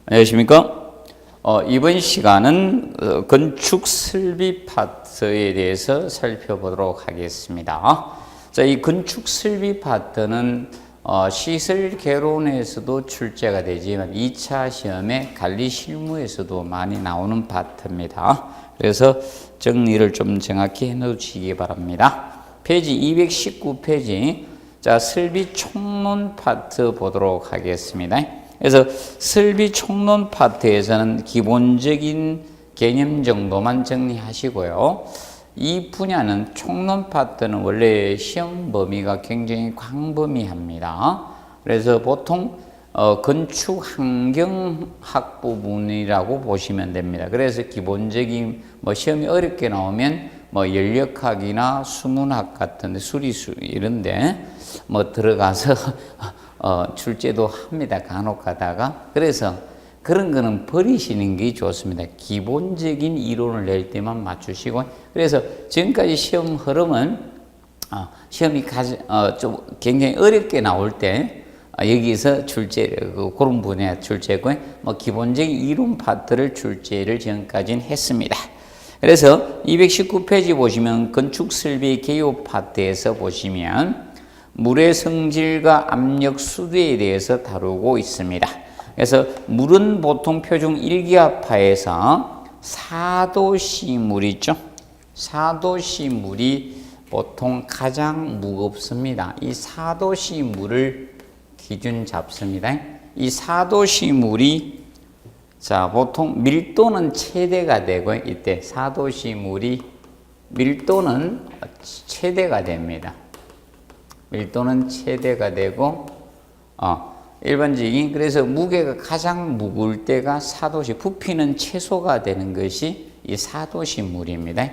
안녕하십니까? 이번 시간은 건축 설비 파트에 대해서 살펴보도록 하겠습니다. 자, 이 건축 설비 파트는 시설 개론에서도 출제가 되지만 2차 시험에 관리 실무에서도 많이 나오는 파트입니다. 그래서 정리를 좀 정확히 해 놓으시기 바랍니다. 페이지 219페이지. 자, 설비 총론 파트 보도록 하겠습니다. 그래서 설비 총론 파트에서는 기본적인 개념 정도만 정리하시고요. 이 분야는 총론 파트는 원래 시험 범위가 굉장히 광범위합니다. 그래서 보통 건축 환경학 부분이라고 보시면 됩니다. 그래서 기본적인 시험이 어렵게 나오면 연력학이나 수문학 같은데 수리수 이런데 들어가서 출제도 합니다. 간혹 가다가. 그래서 그런 거는 버리시는 게 좋습니다. 기본적인 이론을 낼 때만 맞추시고. 그래서 지금까지 시험 흐름은 시험이 좀 굉장히 어렵게 나올 때 여기서 그런 분야 출제고 기본적인 이론 파트를 출제를 지금까지는 했습니다. 그래서 219페이지 보시면 건축 설비 개요 파트에서 보시면 물의 성질과 압력, 수도에 대해서 다루고 있습니다. 그래서 물은 보통 표준 1기압하에서 4도씨 물 있죠? 4도씨 물이 보통 가장 무겁습니다. 이 4도씨 물을 기준 잡습니다. 이 4도씨 물이 보통 밀도는 최대가 되고 이때 4도씨 물이 밀도는 최대가 됩니다. 밀도는 최대가 되고 일반적인 그래서 무게가 가장 무거울 때가 4도씨 부피는 최소가 되는 것이 이 4도씨 물입니다.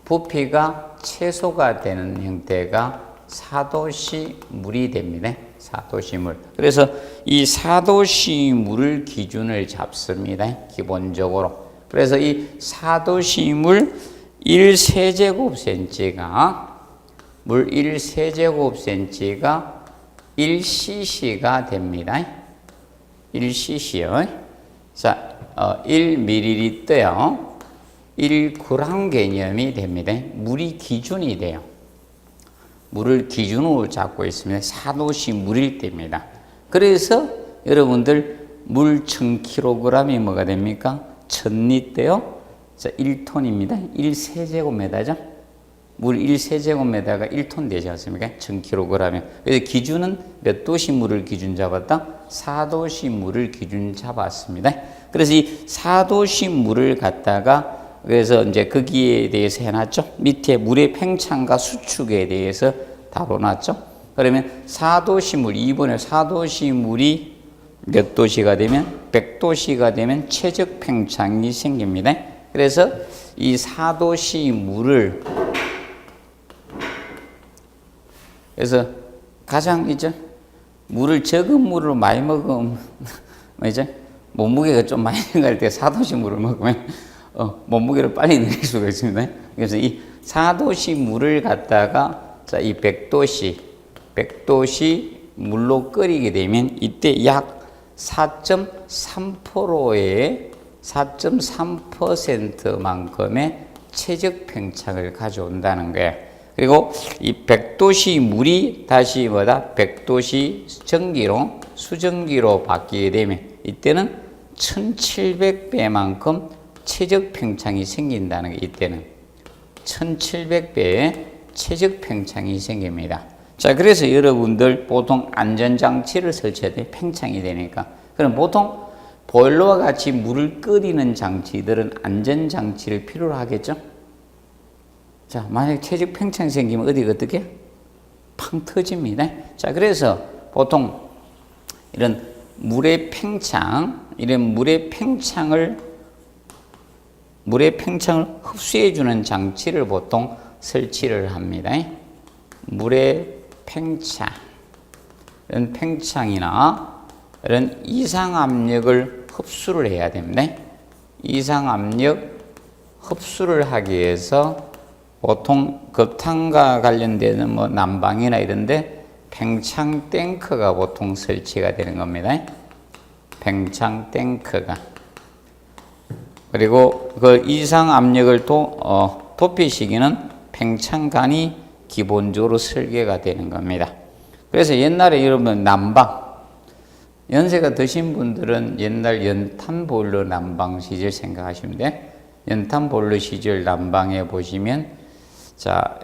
부피가 최소가 되는 형태가 4도씨 물이 됩니다. 4도씨 물. 그래서 이 4도씨 물을 기준을 잡습니다. 기본적으로. 그래서 이 4도씨 물 1세제곱센치가 물 1세제곱센치가 1cc가 됩니다. 1cc요. 자, 1ml요. 1g 개념이 됩니다. 물이 기준이 돼요. 물을 기준으로 잡고 있습니다. 4도씨 물일 때입니다. 그래서 여러분들 물 1000kg이 뭐가 됩니까? 1000리터요. 자, 1톤입니다. 1세제곱미터죠. 물 1세제곱미터가 1톤 되지 않습니까? 1000kg이면. 그래서 기준은 몇 도씨 물을 기준 잡았다? 4도씨 물을 기준 잡았습니다. 그래서 이 4도씨 물을 갖다가 그래서 이제 거기에 대해서 해놨죠. 밑에 물의 팽창과 수축에 대해서 다뤄놨죠. 그러면 4도씨 물, 이번에 4도씨 물이 몇 도씨가 되면 100도씨가 되면 최적 팽창이 생깁니다. 그래서 이 4도씨 물을 그래서 가장 물을 적은 물을 많이 먹으면 몸무게가 좀 많이 갈 때 4도씨 물을 먹으면 몸무게를 빨리 늘릴 수가 있습니다. 그래서 이 4도씨 물을 갖다가 이 100도씨 물로 끓이게 되면 이때 약 4.3%의 4.3%만큼의 최적 팽창을 가져온다는 거예요. 그리고 이 100도씨 물이 다시 100도씨 전기로 수전기로 바뀌게 되면 이때는 1700배만큼 최적 팽창이 생긴다는 게 이때는 1700배의 최적 팽창이 생깁니다. 자, 그래서 여러분들 보통 안전장치를 설치할 때 팽창이 되니까 그럼 보통 보일러와 같이 물을 끓이는 장치들은 안전장치를 필요로 하겠죠? 자, 만약에 최적 팽창이 생기면 어디가 어떻게? 팡 터집니다. 자, 그래서 보통 이런 물의 팽창을 흡수해주는 장치를 보통 설치를 합니다. 물의 팽창, 이런 팽창이나 이런 이상압력을 흡수를 해야 됩니다. 이상압력 흡수를 하기 위해서 보통 급탕과 관련되는 난방이나 이런데 팽창 탱크가 보통 설치가 되는 겁니다. 팽창 탱크가. 그리고 그 이상 압력을 도피시키는 팽창관이 기본적으로 설계가 되는 겁니다. 그래서 옛날에 여러분 난방, 연세가 드신 분들은 옛날 연탄 보일러 난방 시절 생각하시면 돼. 연탄 보일러 시절 난방에 보시면 자,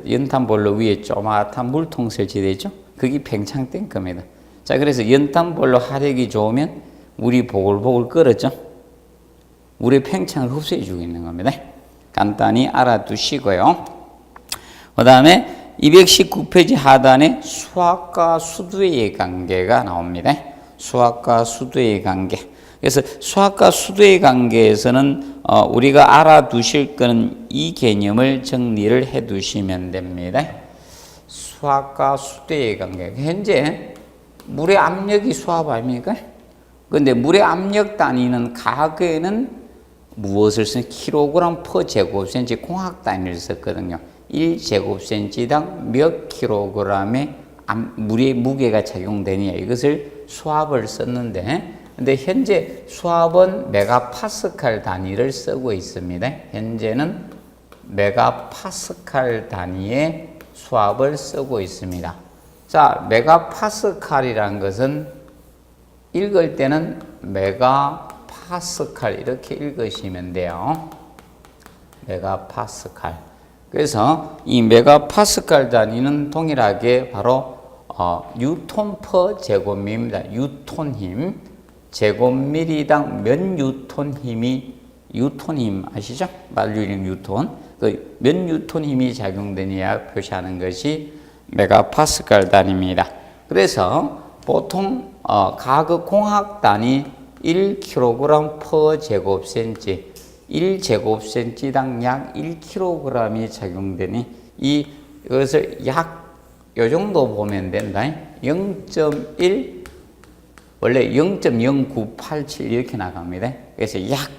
연탄 보일러 위에 조그마한 물통 설치되어 있죠? 그게 팽창 탱크입니다. 자, 그래서 연탄 보일러 화력이 좋으면 물이 보글보글 끓었죠? 물의 팽창을 흡수해 주고 있는 겁니다. 간단히 알아두시고요. 그 다음에 219페이지 하단에 수압과 수도의 관계가 나옵니다. 수압과 수도의 관계. 그래서 수압과 수도의 관계에서는 우리가 알아두실 거는 이 개념을 정리를 해 두시면 됩니다. 수압과 수도의 관계. 현재 물의 압력이 수압 아닙니까? 그런데 물의 압력 단위는 과거에는 무엇을 쓴 킬로그램 퍼 제곱센치 공학 단위를 썼거든요. 1제곱센치당 몇 킬로그램의 물의 무게가 작용되느냐 이것을 수압을 썼는데, 근데 현재 수압은 메가파스칼 단위를 쓰고 있습니다. 현재는 메가파스칼 단위의 수압을 쓰고 있습니다. 자, 메가파스칼이라는 것은 읽을 때는 메가파스칼 이렇게 읽으시면 돼요. 메가파스칼. 그래서 이 메가파스칼 단위는 동일하게 바로 뉴턴 퍼 제곱미입니다. 뉴턴 힘. 제곱미리당 몇 뉴턴 힘이, 뉴턴 힘 아시죠? 만류인 뉴턴. 그 몇 뉴턴 힘이 작용되느냐 표시하는 것이 메가파스칼 단위입니다. 그래서 보통 가급 공학 단위 1kg per 제곱센치, 1제곱센치당 약 1kg이 작용되니 이것을 약 요 정도 보면 된다. 0.1 원래 0.0987 이렇게 나갑니다. 그래서 약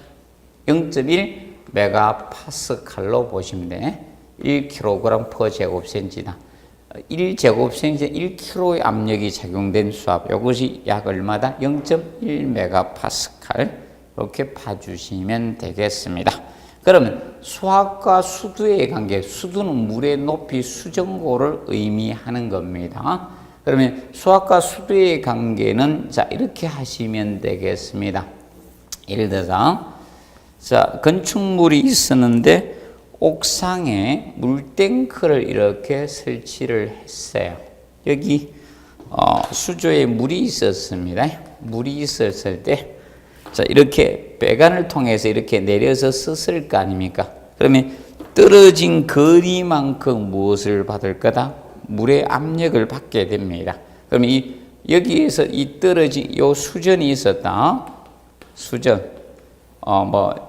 0.1 메가파스칼로 보시면 돼. 1kg per 제곱센치다. 1제곱센치 1kg의 압력이 작용된 수압, 이것이 약 얼마다? 0.1 메가파스칼. 이렇게 봐주시면 되겠습니다. 그러면 수압과 수도의 관계, 수도는 물의 높이 수정고를 의미하는 겁니다. 그러면 수압과 수도의 관계는 자 이렇게 하시면 되겠습니다. 예를 들어서 자 건축물이 있었는데 옥상에 물탱크를 이렇게 설치를 했어요. 여기 수조에 물이 있었습니다. 물이 있었을 때 자 이렇게 배관을 통해서 이렇게 내려서 썼을 거 아닙니까? 그러면 떨어진 거리만큼 무엇을 받을 거다? 물의 압력을 받게 됩니다. 그러면 여기에서 이 떨어진 요 수전이 있었다. 수전.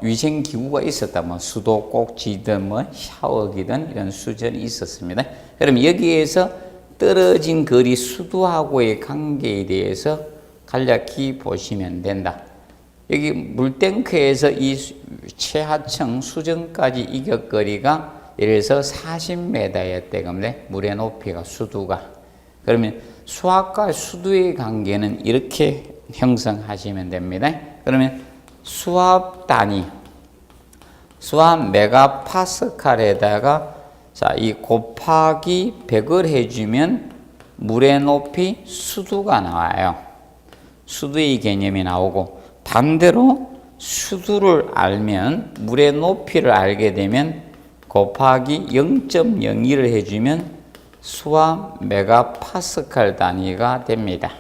위생기구가 있었다. 수도꼭지든 샤워기든 이런 수전이 있었습니다. 그럼 여기에서 떨어진 거리 수도하고의 관계에 대해서 간략히 보시면 된다. 여기 물탱크에서 이 최하층 수전까지 이격거리가 예를 들어서 40m였대. 그러면 물의 높이가 수도가. 그러면 수압과 수도의 관계는 이렇게 형성하시면 됩니다. 그러면 수압 단위, 수압 메가파스칼에다가 자, 이 곱하기 100을 해주면 물의 높이 수도가 나와요. 수도의 개념이 나오고, 반대로 수도를 알면 물의 높이를 알게 되면 곱하기 0.02를 해주면 수압 메가파스칼 단위가 됩니다.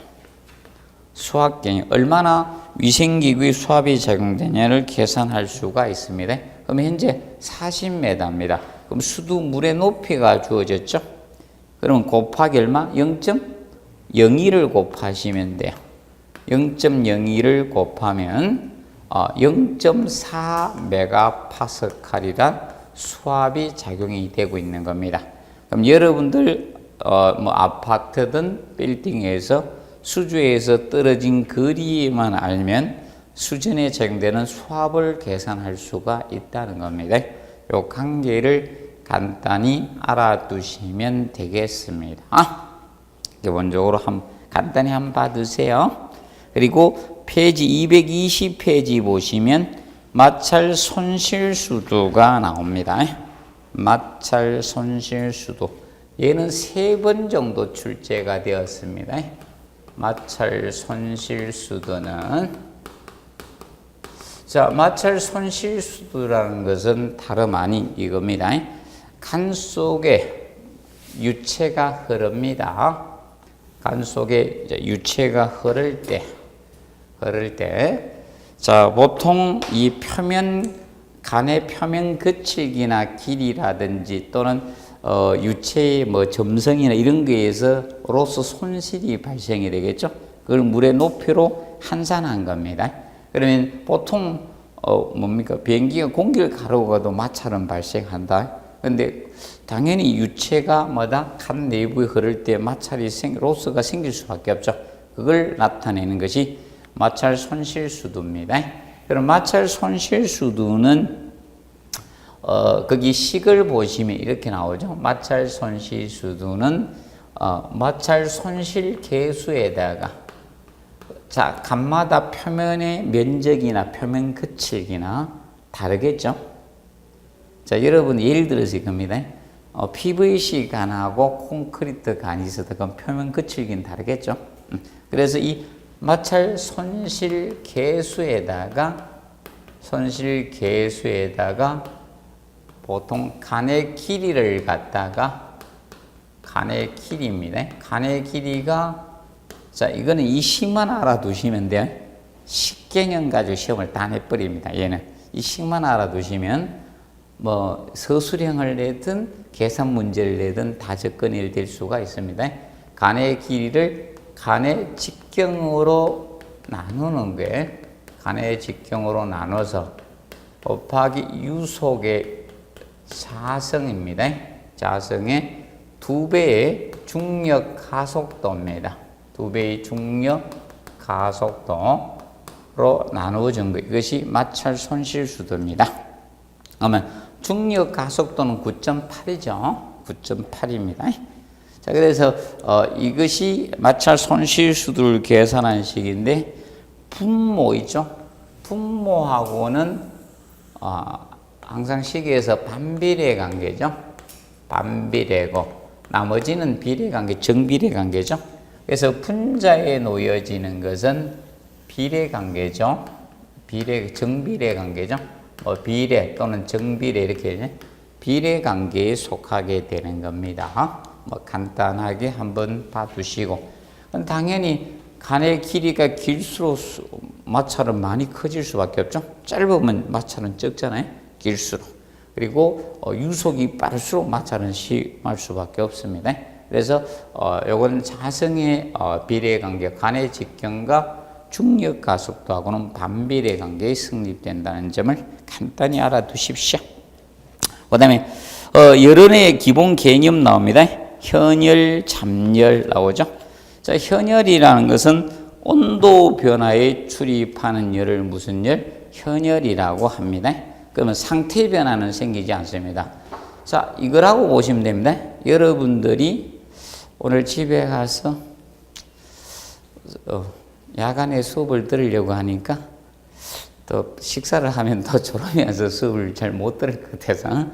수압 개념, 얼마나 위생기구의 수압이 작용되냐를 계산할 수가 있습니다. 그럼 현재 40m입니다. 그럼 수도 물의 높이가 주어졌죠? 그러면 곱하기 얼마? 0.02를 곱하시면 돼요. 0.02를 곱하면 0.4 메가파스칼이란 수압이 작용이 되고 있는 겁니다. 그럼 여러분들 아파트든 빌딩에서 수조에서 떨어진 거리만 알면 수전에 작용되는 수압을 계산할 수가 있다는 겁니다. 이 관계를 간단히 알아두시면 되겠습니다. 기본적으로 간단히 한번 봐두세요. 그리고 페이지 220페이지 보시면 마찰 손실수도가 나옵니다. 마찰 손실수도. 얘는 3번 정도 출제가 되었습니다. 마찰 손실수도는, 자, 마찰 손실수도라는 것은 다름 아닌 이겁니다. 간 속에 유체가 흐릅니다. 간 속에 유체가 흐를 때, 자, 보통 이 간의 표면 거칠기나 길이라든지 또는 유체의 뭐 점성이나 이런 거에서로서 손실이 발생이 되겠죠. 그걸 물의 높이로 환산한 겁니다. 그러면 보통 비행기가 공기를 가르고 가도 마찰은 발생한다. 근데 당연히 유체가 간 내부에 흐를 때 로스가 생길 수밖에 없죠. 그걸 나타내는 것이 마찰 손실수도입니다. 그럼 마찰 손실수도는 거기 식을 보시면 이렇게 나오죠. 마찰 손실수도는 마찰 손실 계수에다가, 자, 간마다 표면의 면적이나 표면 거칠기나 다르겠죠. 자, 여러분 예를 들어서 이겁니다. PVC 간하고 콘크리트 간이 있어도 그건 표면 거칠기는 다르겠죠. 그래서 이 마찰 손실 계수에다가 보통 간의 길이를 갖다가, 간의 길이입니다. 간의 길이가, 자, 이거는 이 식만 알아두시면 돼요. 식개념 가지고 시험을 다 내버립니다. 얘는 이 식만 알아두시면 뭐 서술형을 내든 계산 문제를 내든 다 접근이 될 수가 있습니다. 간의 길이를 간의 직경으로 나누는 거예요. 간의 직경으로 나눠서 곱하기 유속의 자성입니다. 자성의 2배의 중력 가속도입니다. 2배의 중력 가속도로 나누어진 것, 이것이 마찰 손실수도입니다. 그러면 중력 가속도는 9.8이죠. 9.8입니다. 자, 그래서 이것이 마찰 손실수도를 계산한 식인데, 분모 있죠. 분모하고는 항상 식에서 반비례 관계죠. 반비례고 나머지는 비례 관계, 정비례 관계죠. 그래서 분자에 놓여지는 것은 비례 관계죠. 정비례 관계죠. 비례 또는 정비례 이렇게 비례 관계에 속하게 되는 겁니다. 간단하게 한번 봐두시고, 당연히 간의 길이가 길수록 마찰은 많이 커질 수밖에 없죠. 짧으면 마찰은 적잖아요. 길수록. 그리고 유속이 빠를수록 마찰은 심할 수밖에 없습니다. 그래서 요건 자성의 비례 관계, 간의 직경과 중력 가속도하고는 반비례 관계에 성립된다는 점을 간단히 알아두십시오. 그 다음에 열원의 기본 개념 나옵니다. 현열, 잠열 나오죠. 자, 현열이라는 것은 온도 변화에 출입하는 열을 무슨 열? 현열이라고 합니다. 그러면 상태 변화는 생기지 않습니다. 자, 이거라고 보시면 됩니다. 여러분들이 오늘 집에 가서 야간에 수업을 들으려고 하니까 또 식사를 하면 더 졸음해서 수업을 잘 못 들을 것 같아서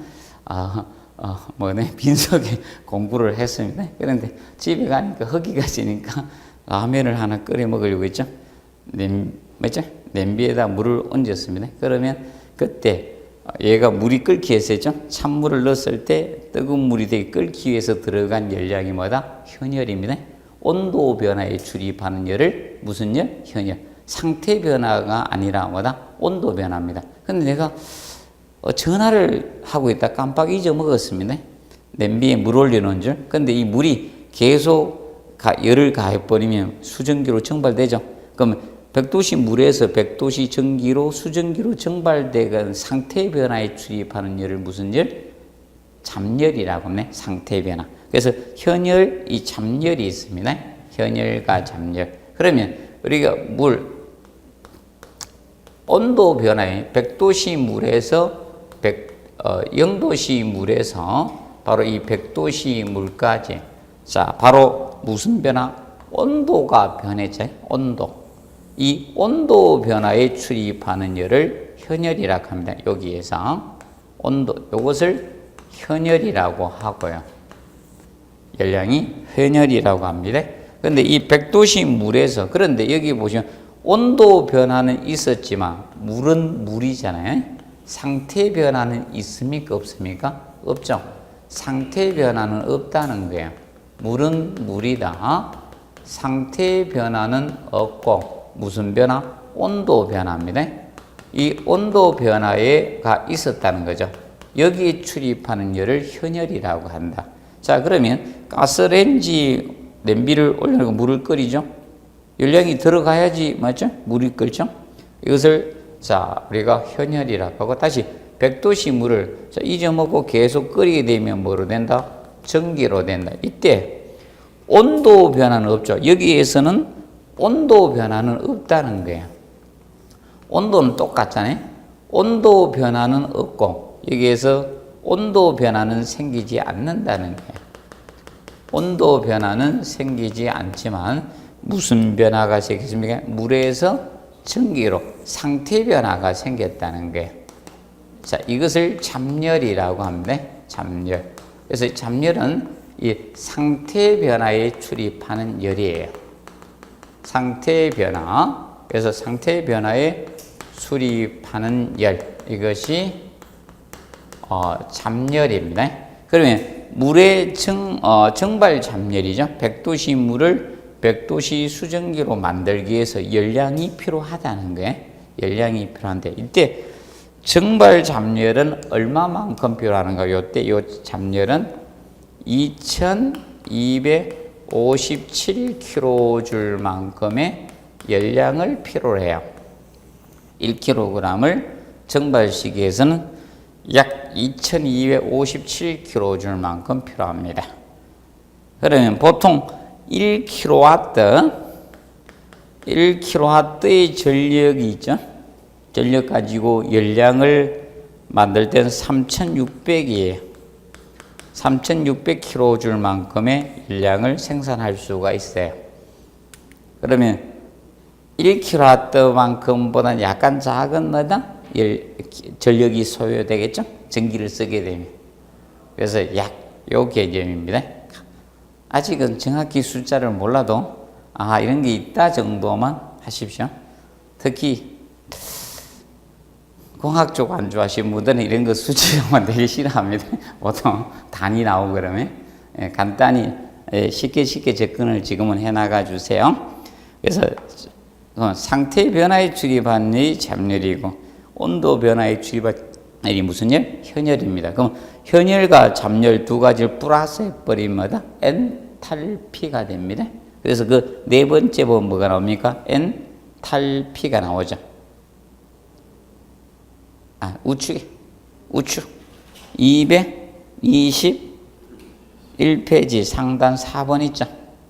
빈속에 공부를 했습니다. 그런데 집에 가니까 허기가 지니까 라면을 하나 끓여 먹으려고 했죠. 냄비에다 물을 얹었습니다. 그러면 그때 얘가 물이 끓기 위해서죠. 찬물을 넣었을 때 뜨거운 물이 되게 끓기 위해서 들어간 열량이 뭐다? 현열입니다. 온도 변화에 출입하는 열을 무슨 열? 현열. 상태 변화가 아니라 뭐다? 온도 변화입니다. 근데 내가 전화를 하고 있다 깜빡 잊어먹었습니다. 냄비에 물 올려놓은 줄. 근데 이 물이 계속 열을 가해버리면 수증기로 증발되죠. 그럼 100도씨 물에서 100도씨 전기로 수증기로 증발되는 상태 변화에 출입하는 열을 무슨 열? 잠열이라고 합니다. 상태 변화. 그래서 현열, 이 잠열이 있습니다. 현열과 잠열. 그러면 우리가 온도 변화에 100도씨 물에서 0도씨 물에서 바로 이 100도씨 물까지, 자, 바로 무슨 변화? 온도가 변했죠. 온도. 이 온도 변화에 출입하는 열을 현열이라고 합니다. 여기에서 온도, 이것을 현열이라고 하고요. 열량이 현열이라고 합니다. 그런데 이 100도씨 물에서, 그런데 여기 보시면 온도 변화는 있었지만 물은 물이잖아요. 상태 변화는 있습니까? 없습니까? 없죠. 상태 변화는 없다는 거예요. 물은 물이다. 상태 변화는 없고 무슨 변화? 온도 변화입니다. 이 온도 변화가 있었다는 거죠. 여기에 출입하는 열을 현열이라고 한다. 자, 그러면 가스레인지 냄비를 올려놓고 물을 끓이죠. 열량이 들어가야지, 맞죠? 물이 끓죠. 이것을 자, 우리가 현열이라고 하고, 다시 100도씨 물을 잊어먹고 계속 끓이게 되면 뭐로 된다? 전기로 된다. 이때 온도 변화는 없죠. 여기에서는 온도 변화는 없다는 거예요. 온도는 똑같잖아요. 온도 변화는 없고 여기에서 온도 변화는 생기지 않는다는 거예요. 온도 변화는 생기지 않지만 무슨 변화가 생겼습니까? 물에서 전기로 상태 변화가 생겼다는 거예요. 자, 이것을 잡열이라고 합니다. 잡열. 그래서 잡열은 이 상태 변화에 출입하는 열이에요. 상태 변화. 그래서 상태 변화에 출입하는 열. 이것이 잡열입니다. 그러면 물의 정발 잡열이죠. 100도씨 물을 100도씨 수증기로 만들기 위해서 열량이 필요하다는 거예요. 열량이 필요한데 이때 정발 잡열은 얼마만큼 필요하는가? 요때 요 잡열은 2257kJ만큼의 열량을 필요로 해요. 1kg을 정발시키기에서는 약 2257kJ만큼 필요합니다. 그러면 보통 1kW의 전력이 있죠. 전력 가지고 열량을 만들 때는 3600이에요. 3600kJ만큼의 열량을 생산할 수가 있어요. 그러면 1kW만큼보다 약간 작은 전력이 소요되겠죠? 전기를 쓰게 되면. 그래서 약 요 개념입니다. 아직은 정확히 숫자를 몰라도 이런 게 있다 정도만 하십시오. 특히 공학 쪽 안 좋아하시는 분들은 이런 거 수치로만 되게 싫어합니다. 보통 단위 나오고 그러면 간단히 쉽게 접근을 지금은 해나가 주세요. 그래서 상태 변화에 출입한 열이 잡열이고 온도 변화에 출입한 열이 무슨 열? 현열입니다. 그럼 현열과 잡열 두 가지를 플러스해 버리면 엔탈피가 됩니다. 그래서 그 네 번째 보면 뭐가 나옵니까? 엔탈피가 나오죠. 우측 221페이지 상단 4번 있죠.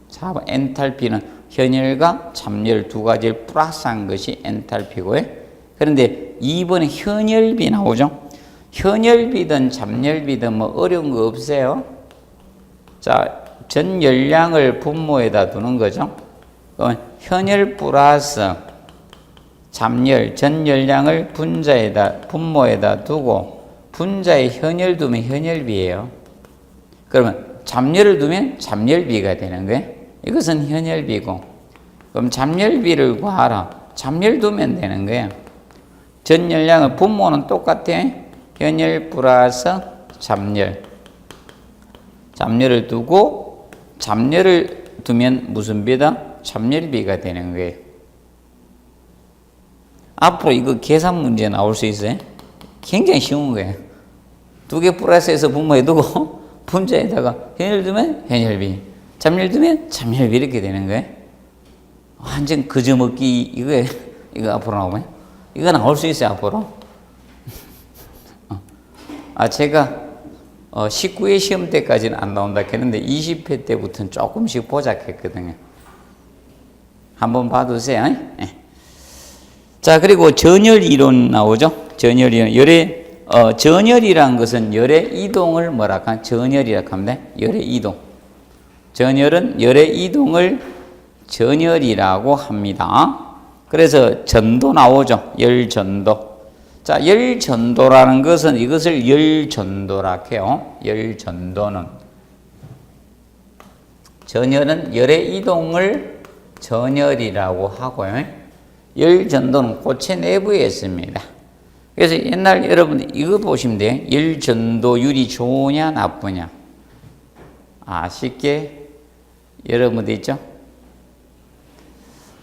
4번 엔탈피는 현열과 잡열 두 가지를 플러스한 것이 엔탈피고요. 그런데 2번에 현열비 나오죠. 현열비든 잡열비든 뭐 어려운 거 없어요. 자, 전 열량을 분모에다 두는 거죠. 그러면 현열 플러스 잡열, 전 열량을 분모에다 두고 분자에 현열 두면 현열비예요. 그러면 잡열을 두면 잡열비가 되는 거예요. 이것은 현열비고, 그럼 잡열비를 구하라. 잡열 두면 되는 거예요. 전 열량의 분모는 똑같아. 현열 플러스 잡열. 잡열을 두고 잡열을 두면 무슨 비다? 잡열비가 되는 거예요. 앞으로 이거 계산 문제 나올 수 있어요. 굉장히 쉬운 거예요. 두 개 플러스해서 분모에 두고 분자에다가 현열 두면 현열비, 잡열 두면 잡열비 이렇게 되는 거예요. 완전 그저먹기 이거 앞으로 나오면 이거 나올 수 있어요. 앞으로. 제가 19회 시험 때까지는 안 나온다 했는데 20회 때부터는 조금씩 보작했거든요. 한번 봐두세요. 네. 자, 그리고 전열 이론 나오죠. 전열 이론. 전열이라는 것은 열의 이동을 뭐라고 하냐? 전열이라고 합니다. 열의 이동. 전열은 열의 이동을 전열이라고 합니다. 그래서 전도 나오죠. 열전도. 자, 열전도라는 것은 이것을 열전도라 해요. 열전도는. 전열은 열의 이동을 전열이라고 하고요. 열전도는 고체 내부에 있습니다. 그래서 옛날 여러분 이거 보시면 돼요. 열전도율이 좋으냐 나쁘냐. 쉽게 여러분들 있죠?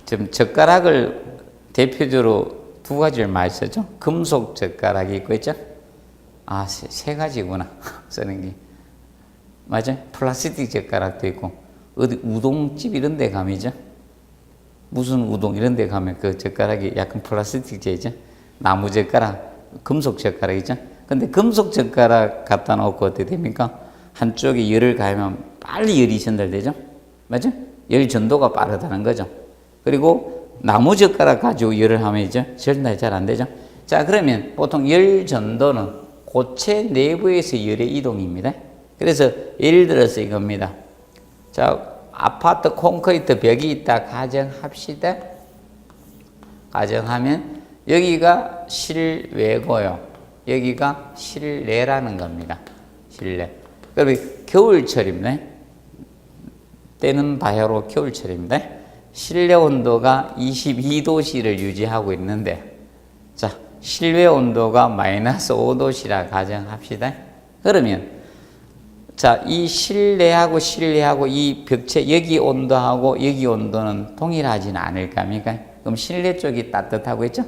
지금 젓가락을 대표적으로 두 가지를 많이 쓰죠. 금속 젓가락이 있고 있죠. 세 가지구나. 쓰는 게. 맞아요. 플라스틱 젓가락도 있고, 어디 우동집 이런 데 가면이죠. 무슨 우동 이런 데 가면 그 젓가락이 약간 플라스틱 재이죠. 나무 젓가락, 금속 젓가락이죠. 근데 금속 젓가락 갖다 놓고 어떻게 됩니까? 한쪽에 열을 가하면 빨리 열이 전달되죠. 맞죠? 열 전도가 빠르다는 거죠. 그리고 나무 젓가락 가지고 열을 하면 이제 전달이 잘 안 되죠. 자, 그러면 보통 열 전도는 고체 내부에서 열의 이동입니다. 그래서 예를 들어서 이겁니다. 자, 아파트 콘크리트 벽이 있다 가정합시다. 가정하면 여기가 실외고요. 여기가 실내라는 겁니다. 실내. 그러면 겨울철입니다. 때는 바야로 겨울철입니다. 실내 온도가 22도씨를 유지하고 있는데, 자, 실외 온도가 마이너스 5도씨라 가정합시다. 그러면, 자, 이 실내하고 실내하고 이 벽체, 여기 온도하고 여기 온도는 동일하지는 않을 겁니까? 그럼 실내 쪽이 따뜻하고 있죠?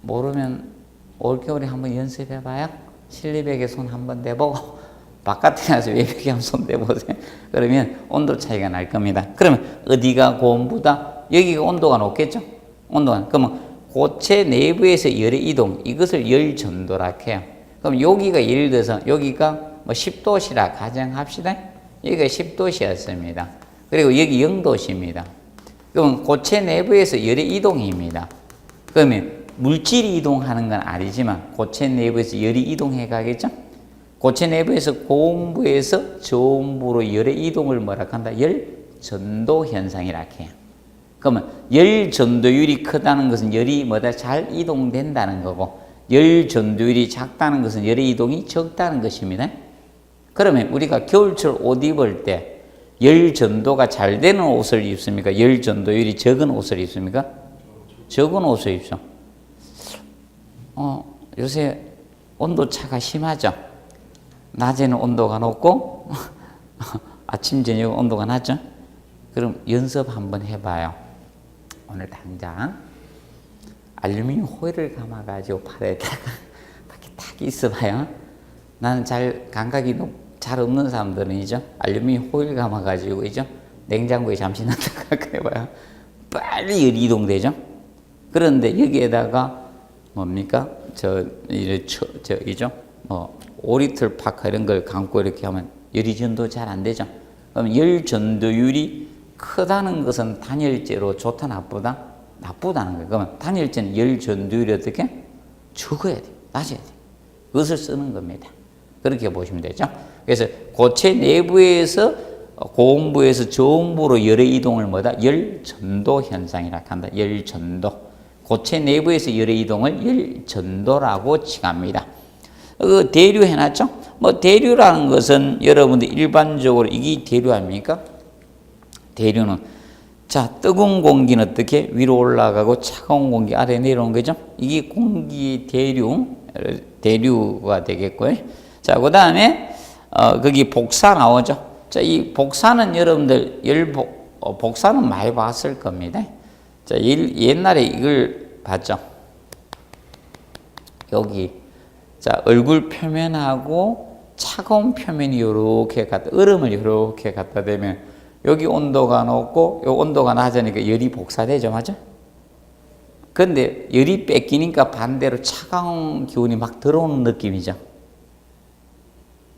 모르면 올겨울에 한번 연습해봐요. 실내벽에 손 한번 대보고, 바깥에 가서 외벽에 한번 손 대보세요. 그러면 온도 차이가 날 겁니다. 그러면 어디가 고온보다? 여기가 온도가 높겠죠? 그러면 고체 내부에서 열의 이동, 이것을 열전도라 해요. 그럼 여기가 예를 들어서 여기가 뭐 10도시라 가정합시다. 여기가 10도시였습니다. 그리고 여기 0도시입니다. 그럼 고체 내부에서 열의 이동입니다. 그러면 물질이 이동하는 건 아니지만 고체 내부에서 열이 이동해 가겠죠? 고체 내부에서 고온부에서 저온부로 열의 이동을 뭐라 한다? 열전도 현상이라 해요. 그러면 열전도율이 크다는 것은 열이 뭐다? 잘 이동된다는 거고, 열전도율이 작다는 것은 열의 이동이 적다는 것입니다. 그러면 우리가 겨울철 옷 입을 때 열전도가 잘 되는 옷을 입습니까? 열전도율이 적은 옷을 입습니까? 적은 옷을 입죠. 요새 온도차가 심하죠. 낮에는 온도가 높고 아침 저녁 온도가 낮죠. 그럼 연습 한번 해봐요. 오늘 당장 알루미늄 호일을 감아가지고 팔에다가 밖에 탁 있어봐요. 나는 감각이 잘 없는 사람들은이죠. 알루미늄 호일 감아가지고 이죠. 냉장고에 잠시 놨다가 해봐요. 빨리 열이 이동되죠. 그런데 여기에다가 뭡니까? 뭐 5리터 파카 이런 걸 감고 이렇게 하면 열이 전도 잘 안 되죠. 그럼 열 전도율이 크다는 것은 단열재로 좋다 나쁘다? 나쁘다는 거예요. 그러면 단열재는 열 전도율이 어떻게? 적어야 돼. 낮아야 돼. 그것을 쓰는 겁니다. 그렇게 보시면 되죠. 그래서 고체 내부에서 고온부에서 저온부로 열의 이동을 뭐다? 열 전도 현상이라 한다. 열 전도. 고체 내부에서 열의 이동을 열 전도라고 칭합니다. 대류 해놨죠? 뭐 대류라는 것은 여러분들 일반적으로 이게 대류 아닙니까? 대류는 자, 뜨거운 공기는 어떻게 위로 올라가고 차가운 공기 아래 내려오는 거죠? 이게 공기 대류가 되겠고요. 자, 그 다음에 거기 복사 나오죠? 자, 이 복사는 여러분들 복사는 많이 봤을 겁니다. 자, 옛날에 이걸 봤죠? 여기 자, 얼굴 표면하고 차가운 표면이 이렇게 얼음을 이렇게 갖다 대면 여기 온도가 높고 요 온도가 낮으니까 열이 복사되죠, 맞죠? 근데 열이 뺏기니까 반대로 차가운 기운이 막 들어오는 느낌이죠.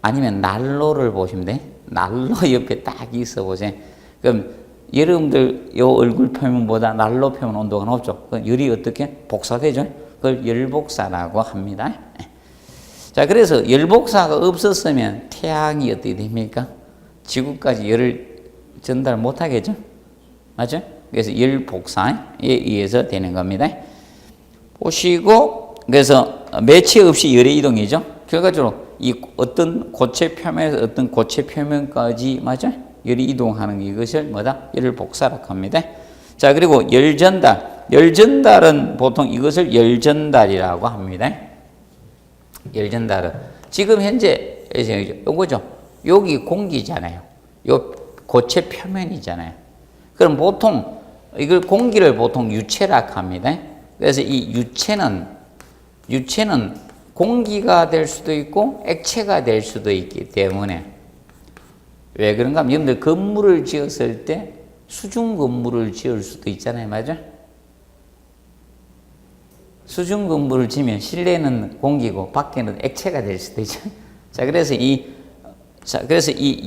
아니면 난로를 보시면 돼. 난로 옆에 딱 있어 보세요. 그럼 여러분들 요 얼굴 표면보다 난로 표면 온도가 높죠. 그럼 열이 어떻게 복사되죠? 그걸 열복사라고 합니다. 자, 그래서 열복사가 없었으면 태양이 어떻게 됩니까? 지구까지 열을 전달 못 하겠죠? 맞죠? 그래서 열 복사에 의해서 되는 겁니다. 보시고, 그래서 매체 없이 열의 이동이죠. 결과적으로 이 어떤 고체 표면에서 어떤 고체 표면까지, 맞죠? 열이 이동하는 이것을 뭐다? 열 복사라고 합니다. 자, 그리고 열 전달. 열 전달은 보통 이것을 열 전달이라고 합니다. 열 전달은 지금 현재 요거죠. 여기 공기잖아요. 요 고체 표면이잖아요. 그럼 보통 이걸 공기를 보통 유체라고 합니다. 그래서 이 유체는 공기가 될 수도 있고 액체가 될 수도 있기 때문에 왜 그런가 하면 여러분들 건물을 지었을 때 수중 건물을 지을 수도 있잖아요. 맞아? 수중 건물을 지면 실내는 공기고 밖에는 액체가 될 수도 있죠. 자, 그래서 이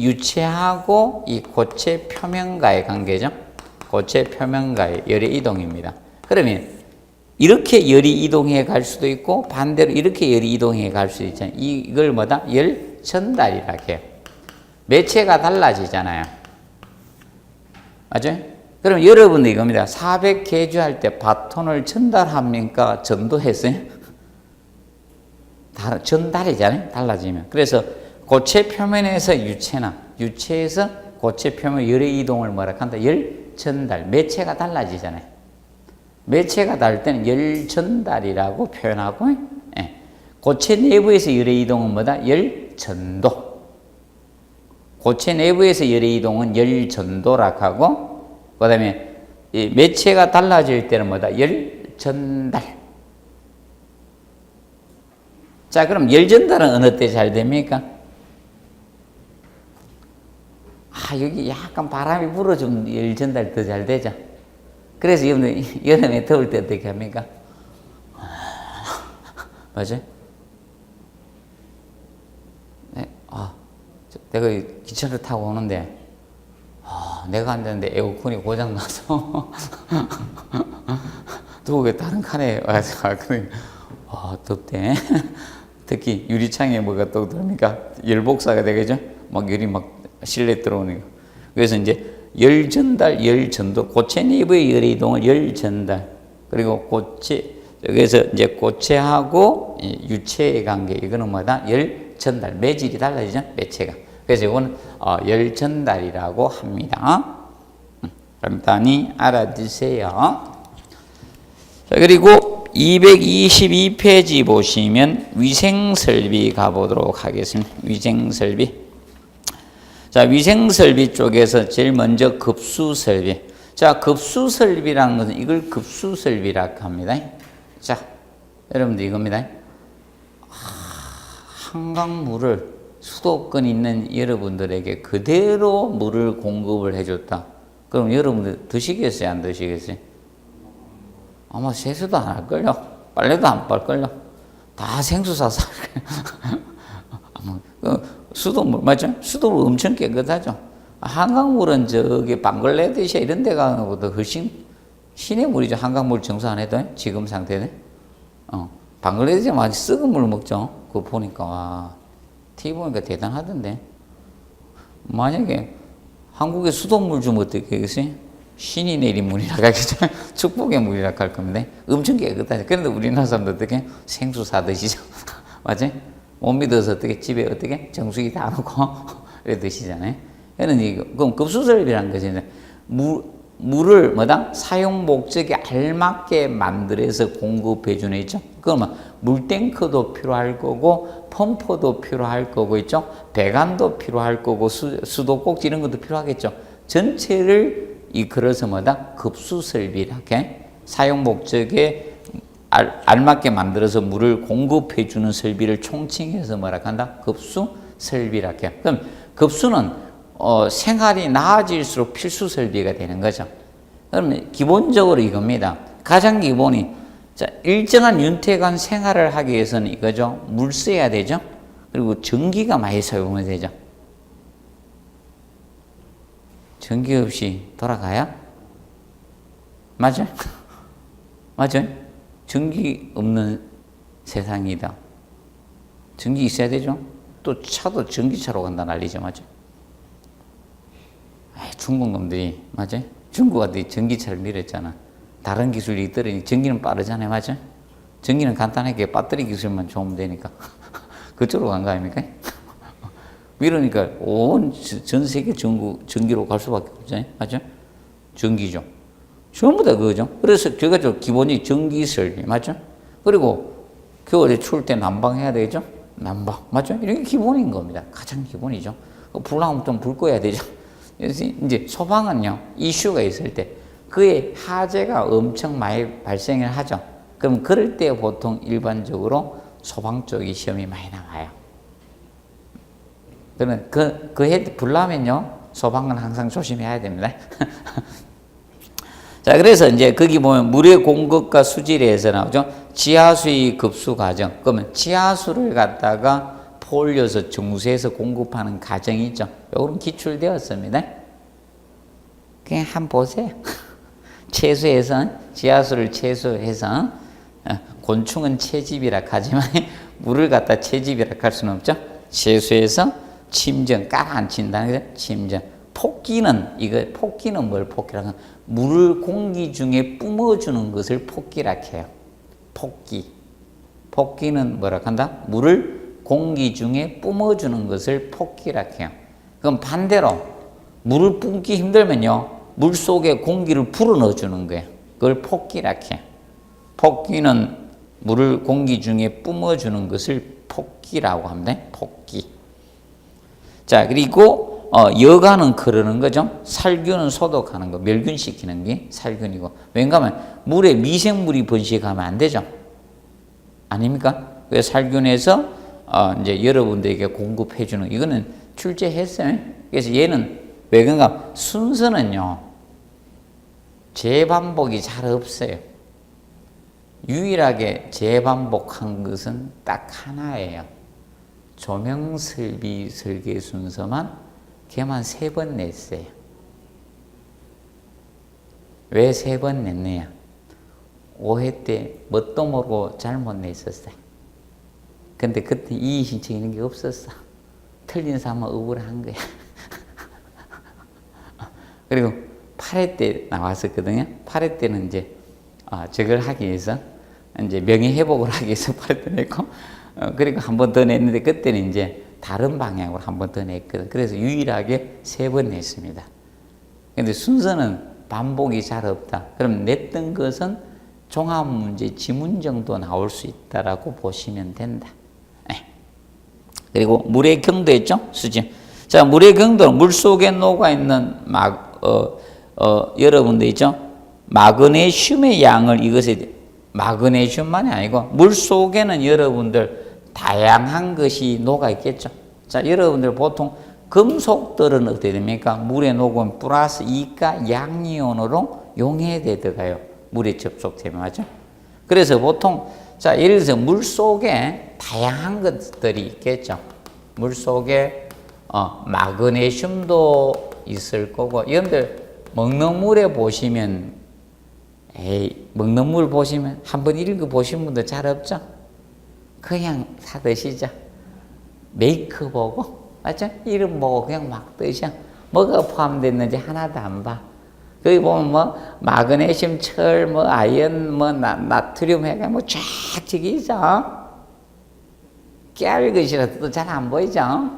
유체하고 이 고체 표면과의 관계죠. 고체 표면과의 열의 이동입니다. 그러면 이렇게 열이 이동해 갈 수도 있고 반대로 이렇게 열이 이동해 갈 수도 있잖아요. 이걸 뭐다? 열 전달이라고 해요. 매체가 달라지잖아요. 맞아요? 그럼 여러분들 이겁니다. 400 개주할 때 바톤을 전달합니까? 전도했어요? 전달이잖아요. 달라지면. 그래서 고체 표면에서 유체에서 고체 표면 열의 이동을 뭐라 한다? 열 전달. 매체가 달라지잖아요. 매체가 다를 때는 열 전달이라고 표현하고, 예. 고체 내부에서 열의 이동은 뭐다? 열 전도. 고체 내부에서 열의 이동은 열 전도라고 하고, 그 다음에 매체가 달라질 때는 뭐다? 열 전달. 자, 그럼 열 전달은 어느 때 잘 됩니까? 여기 약간 바람이 불어주면 열 전달 더 잘 되죠. 그래서 여름에 더울 때 어떻게 합니까? 맞아요? 네, 내가 기차를 타고 오는데, 내가 앉았는데 에어컨이 고장나서, 또 다른 칸에 와서, 덥대. 특히 유리창에 뭐가 또 들어오니까 열복사가 되겠죠? 막 열이 막 실내 들어오니까. 그래서 이제 열 전달, 열 전도, 고체 내부의 열의 이동을 열 전달. 그리고 그래서 이제 고체하고 유체의 관계, 이거는 뭐다? 열 전달. 매질이 달라지죠? 매체가. 그래서 이건 열 전달이라고 합니다. 간단히 알아두세요. 자, 그리고 222페이지 보시면 위생설비 가보도록 하겠습니다. 위생설비. 자, 위생설비 쪽에서 제일 먼저 급수설비. 자, 급수설비라는 것은 이걸 급수설비라고 합니다. 자, 여러분들 이겁니다. 한강물을 수도권 있는 여러분들에게 그대로 물을 공급을 해줬다. 그럼 여러분들 드시겠어요? 안 드시겠어요? 아마 세수도 안 할걸요? 빨래도 안 빨걸요? 다 생수 사서 수돗물, 맞죠? 수돗물 엄청 깨끗하죠? 한강물은 저기 방글라데시 이런 데 가는 것보다 훨씬 신의 물이죠. 한강물 정수 안 해도 지금 상태는. 방글라데시 많이 썩은 물 먹죠? 그거 보니까, 와, TV 보니까 대단하던데. 만약에 한국에 수돗물 좀 어떻게 하겠어요? 신이 내린 물이라 하겠죠? 축복의 물이라 할 겁니다. 엄청 깨끗하죠. 그런데 우리나라 사람들 어떻게 생수 사 드시죠? 맞지? 못 믿어서 어떻게 집에 어떻게 정수기 다 놓고 이래 드시잖아요. 그럼 급수설비라는 것이 물을 뭐다? 사용 목적에 알맞게 만들어서 공급해 주는 있죠. 그러면 물탱크도 필요할 거고 펌프도 필요할 거고 있죠. 배관도 필요할 거고 수도꼭지 이런 것도 필요하겠죠. 전체를 이끌어서 뭐다? 급수설비라게 사용 목적에 알맞게 만들어서 물을 공급해 주는 설비를 총칭해서 뭐라 한다? 급수설비라고 해요. 그럼 급수는 생활이 나아질수록 필수 설비가 되는 거죠. 그러면 기본적으로 이겁니다. 가장 기본이 자, 일정한 윤택한 생활을 하기 위해서는 이거죠. 물 써야 되죠. 그리고 전기가 많이 사용이 되죠. 전기 없이 돌아가야? 맞아요? 맞아요? 전기 없는 세상이다. 전기 있어야 되죠? 또 차도 전기차로 간다 난리죠. 맞아요? 중국 놈들이, 맞아요? 중국가 전기차를 밀었잖아. 다른 기술이 있더니 전기는 빠르잖아요. 맞죠? 전기는 간단하게 배터리 기술만 좋으면 되니까. 그쪽으로 간 거 아닙니까? 이러니까 온 전 세계 전기로 갈 수밖에 없잖아요. 맞죠? 전기죠. 전부 다 그거죠. 그래서 제가 기본이 전기 설비. 맞죠? 그리고 겨울에 추울 때 난방해야 되죠? 난방. 맞죠? 이런 게 기본인 겁니다. 가장 기본이죠. 불 나오면 좀 불 꺼야 되죠. 그래서 이제 소방은요, 이슈가 있을 때 그의 화재가 엄청 많이 발생을 하죠. 그럼 그럴 때 보통 일반적으로 소방 쪽이 시험이 많이 나와요. 그러면 불 나면요, 소방은 항상 조심해야 됩니다. 자, 그래서 이제 거기 보면 물의 공급과 수질에 의해서 나오죠. 지하수의 급수 과정. 그러면 지하수를 갖다가 포올려서 정수해서 공급하는 과정이 있죠. 요거는 기출되었습니다. 그냥 한번 보세요. 채수해서, 지하수를 채수해서, 곤충은 채집이라 하지만 물을 갖다 채집이라 할 수는 없죠. 채수해서 침전, 깔아앉힌다는 거죠. 침전. 폭기는 뭘 폭기라고 하면 물을 공기 중에 뿜어주는 것을 폭기라 해요. 폭기는 뭐라 한다? 물을 공기 중에 뿜어주는 것을 폭기라 해요. 그럼 반대로 물을 뿜기 힘들면요, 물 속에 공기를 불어넣어 주는 거예요. 그걸 폭기라 해요. 폭기는 물을 공기 중에 뿜어주는 것을 폭기라고 합니다. 폭기. 자, 그리고 여가는 그러는 거죠. 살균은 소독하는 거, 멸균시키는 게 살균이고. 왜냐하면 물에 미생물이 번식하면 안 되죠. 아닙니까? 그래서 살균해서 이제 여러분들에게 공급해 주는, 이거는 출제했어요. 그래서 얘는 왜 그런가? 순서는요, 재반복이 잘 없어요. 유일하게 재반복한 것은 딱 하나예요. 조명설비 설계 순서만 걔만 3번 냈어요. 왜 3번 냈느냐? 5회 때 뭣도 모르고 잘못 냈었어요. 근데 그때 이의 신청이라는 게 없었어. 틀린 사람은 억울한 거야. 그리고 8회 때 나왔었거든요. 8회 때는 이제 저걸 하기 위해서, 이제 명예회복을 하기 위해서 8회 때 냈고, 그리고 한 번 더 냈는데 그때는 이제 다른 방향으로 한 번 더 냈거든. 그래서 유일하게 3번 냈습니다. 근데 순서는 반복이 잘 없다. 그럼 냈던 것은 종합문제 지문 정도 나올 수 있다라고 보시면 된다. 그리고 물의 경도 있죠? 수질. 자, 물의 경도는 물 속에 녹아있는 여러분들 있죠? 마그네슘의 양을, 이것에 마그네슘만이 아니고 물 속에는 여러분들 다양한 것이 녹아있겠죠. 자, 여러분들 보통 금속들은 어떻게 됩니까? 물에 녹으면 플러스 2가 양이온으로 용해돼 들어가요. 물에 접촉되면. 맞죠? 그래서 보통, 자, 예를 들어서 물 속에 다양한 것들이 있겠죠. 물 속에 마그네슘도 있을 거고, 여러분들 먹는 물에 보시면, 먹는 물 보시면 한번 읽어보신 분도 잘 없죠? 그냥 사 드시죠. 메이크 보고, 맞죠? 이름 보고 그냥 막 드셔. 뭐가 포함됐는지 하나도 안 봐. 거기 보면 뭐 마그네슘, 철, 뭐 아연, 뭐 나트륨 해가 뭐 쫙 저기 있어. 깨알 것이라도 잘 안 보이죠?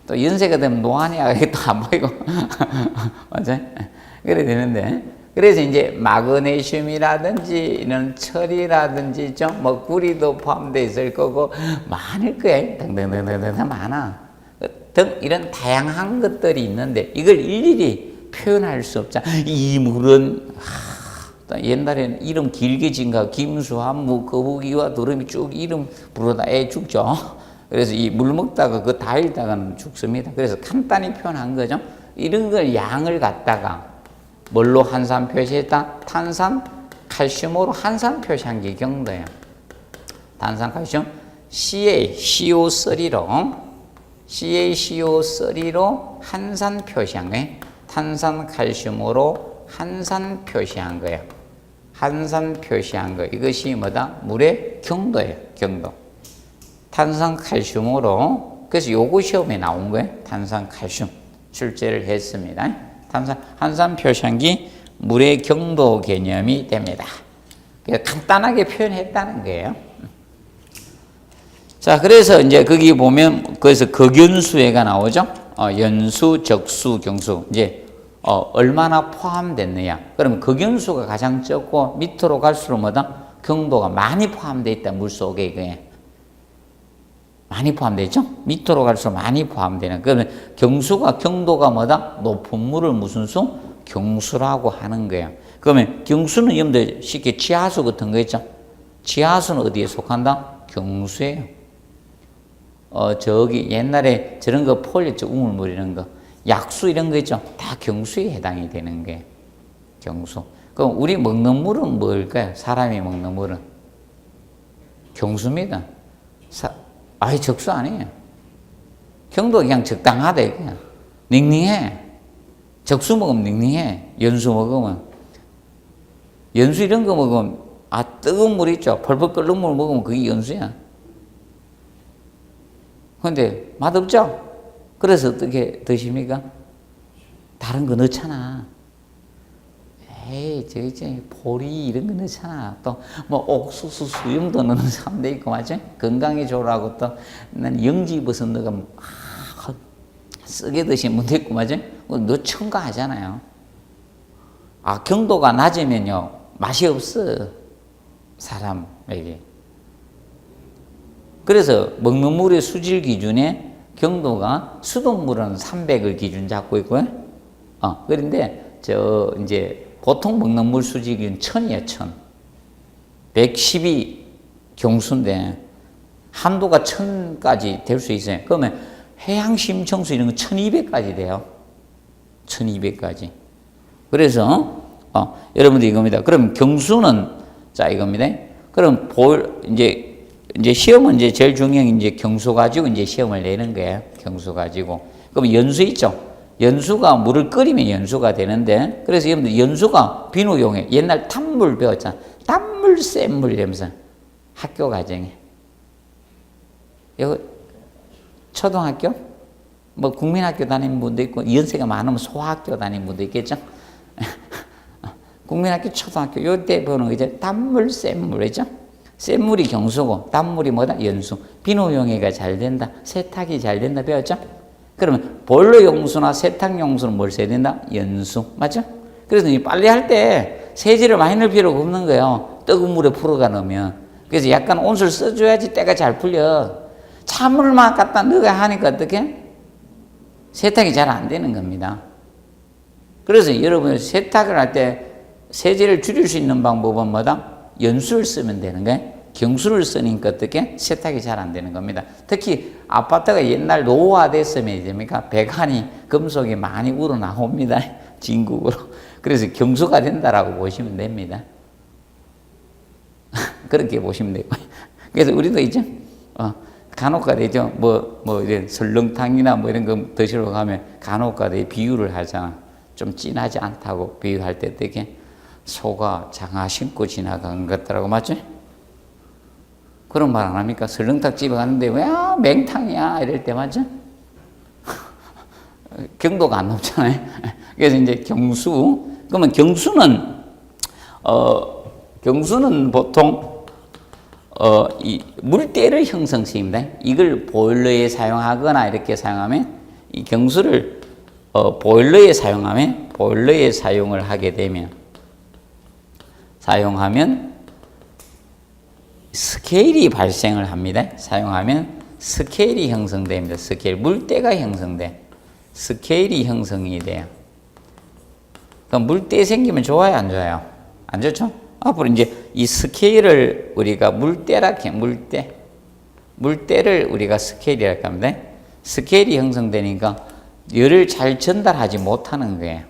또 연세가 되면 노안이야 또 안 보이고. 맞죠? 그래 되는데. 그래서 이제 마그네슘이라든지 이런 철이라든지 좀 뭐 구리도 포함되어 있을 거고 많을 거예요. 등등등등등 많아. 등 이런 다양한 것들이 있는데 이걸 일일이 표현할 수 없잖아. 이 물은 옛날에는 이름 길게 진가 김수한무 거북이와 두루미 쭉 이름 부르다 애 죽죠. 그래서 이 물 먹다가 그 다 읽다가는 죽습니다. 그래서 간단히 표현한 거죠. 이런 걸 양을 갖다가 뭘로 한산 표시했다? 탄산, 칼슘으로 한산 표시한 게 경도예요. 탄산, 칼슘, CaCO3로 한산 표시한 거예요. 탄산, 칼슘으로 한산 표시한 거예요. 한산 표시한 거. 이것이 뭐다? 물의 경도예요. 경도. 탄산, 칼슘으로. 그래서 요거 시험에 나온 거예요. 탄산, 칼슘. 출제를 했습니다. 한산 표시한 게 물의 경도 개념이 됩니다. 간단하게 표현했다는 거예요. 자, 그래서 이제 거기 보면 그래서 극연수해가 나오죠. 연수, 적수, 경수 이제 얼마나 포함됐느냐. 그러면 극연수가 가장 적고 밑으로 갈수록 뭐다? 경도가 많이 포함되어 있다. 물 속에 그게 많이 포함되죠. 밑으로 갈수록 많이 포함되는. 그러면 경수가 경도가 뭐다? 높은 물을 무슨 수? 경수라고 하는 거예요. 그러면 경수는 여러분들 쉽게 지하수 같은 거 있죠. 지하수는 어디에 속한다? 경수예요. 저기 옛날에 저런 거 폴렸죠. 우물물 이런 거. 약수 이런 거 있죠. 다 경수에 해당이 되는 거예요. 경수. 그럼 우리 먹는 물은 뭘까요? 사람이 먹는 물은? 경수입니다. 아예 적수 아니에요. 경도 그냥 적당하다 그냥. 닝닝해. 적수 먹으면 닝닝해. 연수 먹으면. 연수 이런 거 먹으면 뜨거운 물 있죠. 펄펄 끓는 물 먹으면 그게 연수야. 근데 맛없죠? 그래서 어떻게 드십니까? 다른 거 넣잖아. 에이, 보리 이런 거 넣잖아. 또 뭐 옥수수 수염도 넣는 사람도 있고 맞죠? 건강에 좋으라고 또 난 영지버섯 넣으면 쓰게 드시는 분도 있고 맞죠? 넣 첨가하잖아요. 경도가 낮으면요 맛이 없어 사람에게. 그래서 먹는 물의 수질 기준에 경도가 수돗물은 300을 기준 잡고 있고요. 그런데 이제 보통 먹는 물 수질 기준 1000이에요, 1000. 110이 경수인데 한도가 1000까지 될 수 있어요. 그러면 해양 심청수 이런 거 1200까지 돼요. 1200까지. 그래서 여러분들 이겁니다. 그럼 경수는 자 이겁니다. 그럼 이제 시험은 이제 제일 중요한 게 이제 경수 가지고 이제 시험을 내는 거예요. 경수 가지고. 그럼 연수 있죠. 연수가 물을 끓이면 연수가 되는데, 그래서 여러분들 연수가 비누용에 옛날 탕물 배웠잖아. 땀물, 센물 이러면서 학교 과정에. 이거 초등학교? 뭐 국민학교 다니는 분도 있고, 연세가 많으면 소학교 다니는 분도 있겠죠. 국민학교, 초등학교, 요때 보는 거 이제 땀물, 센물이죠. 센 물이 경수고 땀물이 뭐다? 연수. 비누용해가 잘 된다. 세탁이 잘 된다. 배웠죠? 그러면 보일러 용수나 세탁 용수는 뭘 써야 된다? 연수. 맞죠? 그래서 이 빨래할 때 세제를 많이 넣을 필요가 없는 거예요. 뜨거운 물에 풀어가 넣으면. 그래서 약간 온수를 써줘야지 때가 잘 풀려. 찬물만 갖다 넣어야 하니까 어떻게? 세탁이 잘 안 되는 겁니다. 그래서 여러분 세탁을 할 때 세제를 줄일 수 있는 방법은 뭐다? 연수를 쓰면 되는 거예요. 경수를 쓰니까 어떻게? 세탁이 잘 안 되는 겁니다. 특히 아파트가 옛날 노후화됐으면 됩니까? 배관이 금속이 많이 우러나옵니다. 진국으로. 그래서 경수가 된다라고 보시면 됩니다. 그렇게 보시면 되고. 그래서 우리도 이제 간혹가다 있죠. 이런 설렁탕이나 뭐 이런 거 드시러 가면 간혹가다 비유를 하잖아. 좀 진하지 않다고 비유할 때 어떻게? 소가 장화 신고 지나간 것 같더라고. 맞지? 그런 말 안 합니까? 설렁탕 집에 갔는데 왜 맹탕이야 이럴 때 맞죠? 경도가 안 높잖아요. 그래서 이제 경수. 그러면 경수는 보통 이 물때를 형성시킵니다. 이걸 보일러에 사용하거나 이렇게 사용하면 이 경수를 보일러에 사용을 하게 되면 스케일이 발생을 합니다. 사용하면 스케일이 형성됩니다. 스케일. 물때가 형성돼. 스케일이 형성이 돼요. 그럼 물때 생기면 좋아요, 안 좋아요? 안 좋죠? 앞으로 이제 이 스케일을 우리가 물때를 우리가 스케일이라고 합니다. 스케일이 형성되니까 열을 잘 전달하지 못하는 거예요.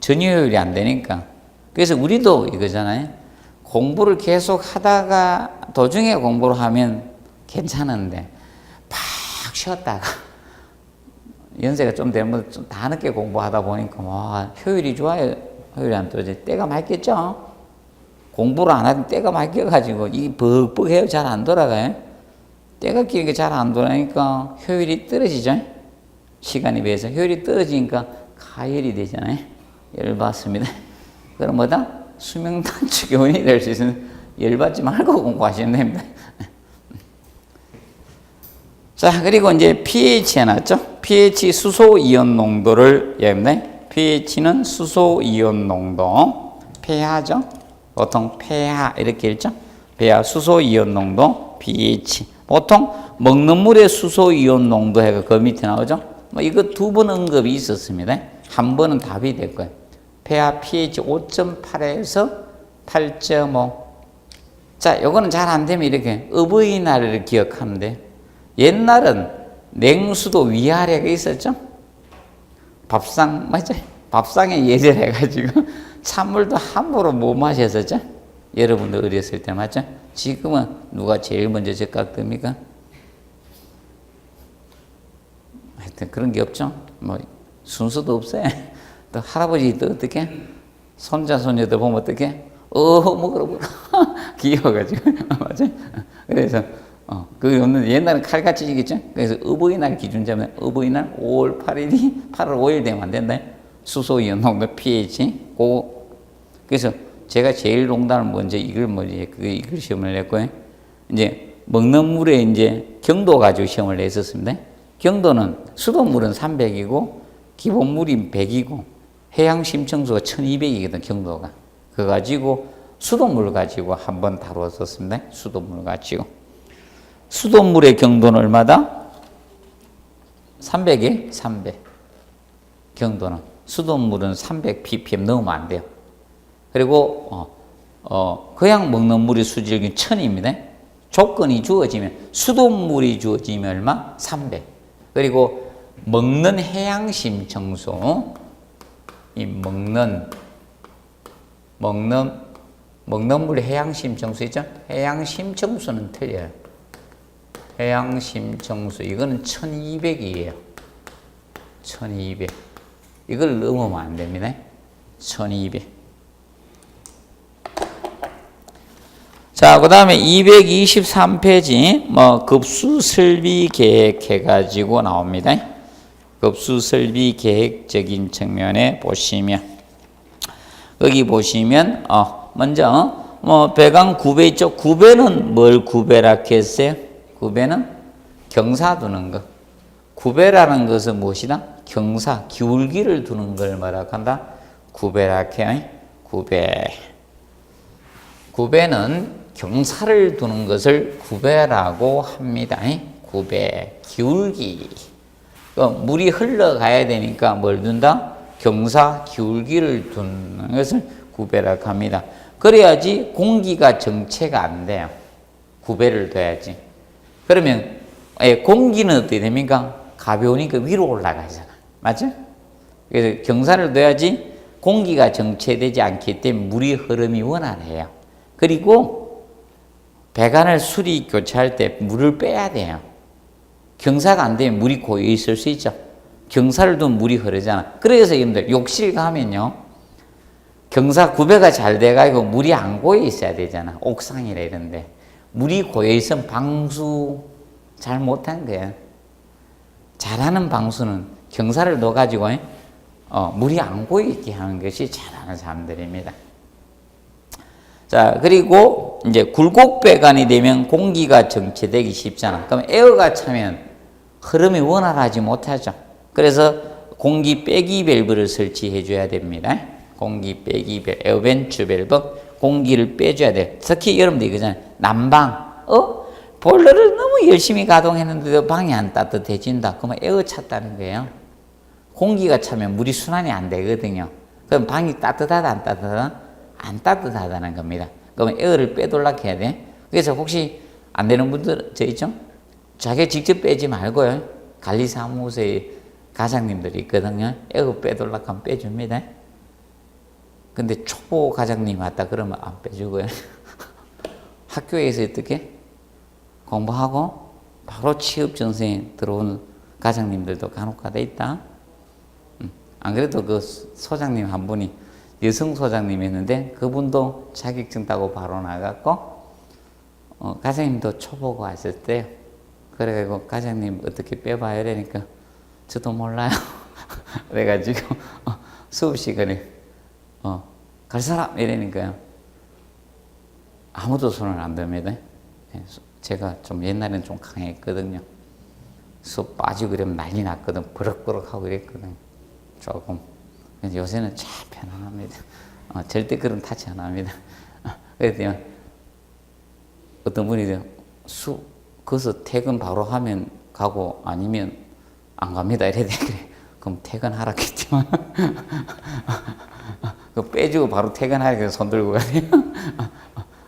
전유효율이 안 되니까. 그래서 우리도 이거잖아요. 공부를 계속 하다가 도중에 공부를 하면 괜찮은데 팍 쉬었다가 연세가 좀 되면 좀 다 늦게 공부하다 보니까 와 효율이 좋아요. 효율이 안 떨어져. 때가 맑겠죠. 공부를 안 하면 때가 맑혀가지고 이게 벅벅해요. 잘 안 돌아가요. 때가 길게 잘 안 돌아가니까 효율이 떨어지죠. 시간에 비해서 효율이 떨어지니까 가열이 되잖아요. 열받습니다. 그럼 뭐다? 수명 단축의 원인이 될 수 있으면 열받지 말고 공부하시면 됩니다. 자, 그리고 이제 pH에 나왔죠? pH 수소 이온 농도를 얘기합니다. pH는 수소 이온 농도, pH죠? 보통 pH 이렇게 읽죠? pH 수소 이온 농도, pH. 보통 먹는 물의 수소 이온 농도가 그 밑에 나오죠? 뭐 이거 두 번 언급이 있었습니다. 한 번은 답이 될 거예요. pH 5.8에서 8.5. 자, 요거는 잘 안 되면 이렇게 어버이날을 기억하면 돼요. 옛날은 냉수도 위아래가 있었죠? 밥상, 맞죠? 밥상에 예절해가지고 찬물도 함부로 못 마셨었죠? 여러분들 어렸을 때, 맞죠? 지금은 누가 제일 먼저 젓가락 듭니까? 하여튼 그런 게 없죠? 뭐, 순서도 없어요. 또 할아버지 또 어떻게? 손자, 손녀들 보면 어떻게? 먹으러. 귀여워가지고. 맞죠? 그래서, 그게 없는데 옛날은 칼같이 지겠죠? 그래서 어버이날 기준 잡으면 어버이날 5월 8일이 8월 5일 되면 안 된다. 수소이온 농도 pH. 그래서 제가 제일 농담을 먼저 이걸 시험을 냈고요. 이제 먹는 물에 이제 경도 가지고 시험을 냈었습니다. 경도는 수돗물은 300이고 기본물이 100이고 해양 심층수가 1200이거든, 경도가. 그거 가지고 수돗물 가지고 한번 다루었었습니다. 수돗물 가지고. 수돗물의 경도는 얼마다? 300에 300. 경도는. 수돗물은 300 ppm 넣으면 안 돼요. 그리고, 그냥 먹는 물의 수질은 1000입니다. 조건이 주어지면, 수돗물이 주어지면 얼마? 300. 그리고 먹는 해양심청수, 이 먹는 물 해양심청수 있죠? 해양심청수는 틀려요. 해양심청수, 이거는 1200이에요. 1200. 이걸 넘으면 안 됩니다. 1200. 자, 그 다음에 223페이지, 급수 설비 계획 해가지고 나옵니다. 급수 설비 계획적인 측면에 보시면, 여기 보시면, 먼저, 배관 구배 있죠? 구배는 뭘 구배라 했어요? 구배는 경사 두는 것. 구배라는 것은 무엇이다? 경사, 기울기를 두는 걸 뭐라 한다? 구배라 해요. 구배. 구배는 경사를 두는 것을 구배라고 합니다. 구배, 기울기. 물이 흘러가야 되니까 뭘 둔다? 경사, 기울기를 두는 것을 구배라고 합니다. 그래야지 공기가 정체가 안 돼요. 구배를 둬야지. 그러면 공기는 어떻게 됩니까? 가벼우니까 위로 올라가잖아. 맞죠? 그래서 경사를 둬야지 공기가 정체되지 않기 때문에 물의 흐름이 원활해요. 그리고 배관을 수리 교체할 때 물을 빼야 돼요. 경사가 안 되면 물이 고여 있을 수 있죠. 경사를 두면 물이 흐르잖아. 그래서 여러분들 욕실 가면요, 경사 구배가 잘 돼가지고 물이 안 고여 있어야 되잖아. 옥상이라 이런데 물이 고여 있으면 방수 잘 못한 거야. 잘하는 방수는 경사를 넣어가지고 물이 안 고여 있게 하는 것이 잘하는 사람들입니다. 자, 그리고 이제 굴곡 배관이 되면 공기가 정체되기 쉽잖아. 그럼 에어가 차면 흐름이 원활하지 못하죠. 그래서 공기 빼기 밸브를 설치해 줘야 됩니다. 공기 빼기 밸브, 에어벤츠 밸브, 공기를 빼줘야 돼. 특히 여러분들 이거잖아요. 난방, 보일러를 너무 열심히 가동했는데도 방이 안 따뜻해진다. 그러면 에어 찼다는 거예요. 공기가 차면 물이 순환이 안 되거든요. 그럼 방이 따뜻하다, 안 따뜻하다? 안 따뜻하다는 겁니다. 그러면 에어를 빼돌락 해야 돼. 그래서 혹시 안 되는 분들, 저 있죠? 자기 직접 빼지 말고요. 관리사무소에 과장님들이 있거든요. 에어 빼돌락 하면 빼줍니다. 근데 초보 과장님 왔다 그러면 안 빼주고요. 학교에서 어떻게? 공부하고 바로 취업 전생에 들어오는 과장님들도 간혹가다 있다. 안 그래도 그 소장님 한 분이 여성 소장님이었는데 그분도 자격증 따고 바로 나갔고 과장님도 초보고 왔을 때요. 그래가지고 과장님 어떻게 빼봐야 되니까 저도 몰라요. 그래가지고 수업 시간에 갈 사람 이러니까요. 아무도 손을 안 듭니다. 제가 좀 옛날에는 좀 강했거든요. 수 빠지고 그러면 난리 났거든. 버럭버럭 하고 이랬거든. 조금. 요새는 참 편안합니다. 절대 그런 타치 안 합니다. 그랬더니 어떤 분이 거기서 퇴근 바로 하면 가고 아니면 안 갑니다. 이래야 돼. 그래. 그럼 퇴근하라겠지만. 빼주고 바로 퇴근하게 손 들고 가세요.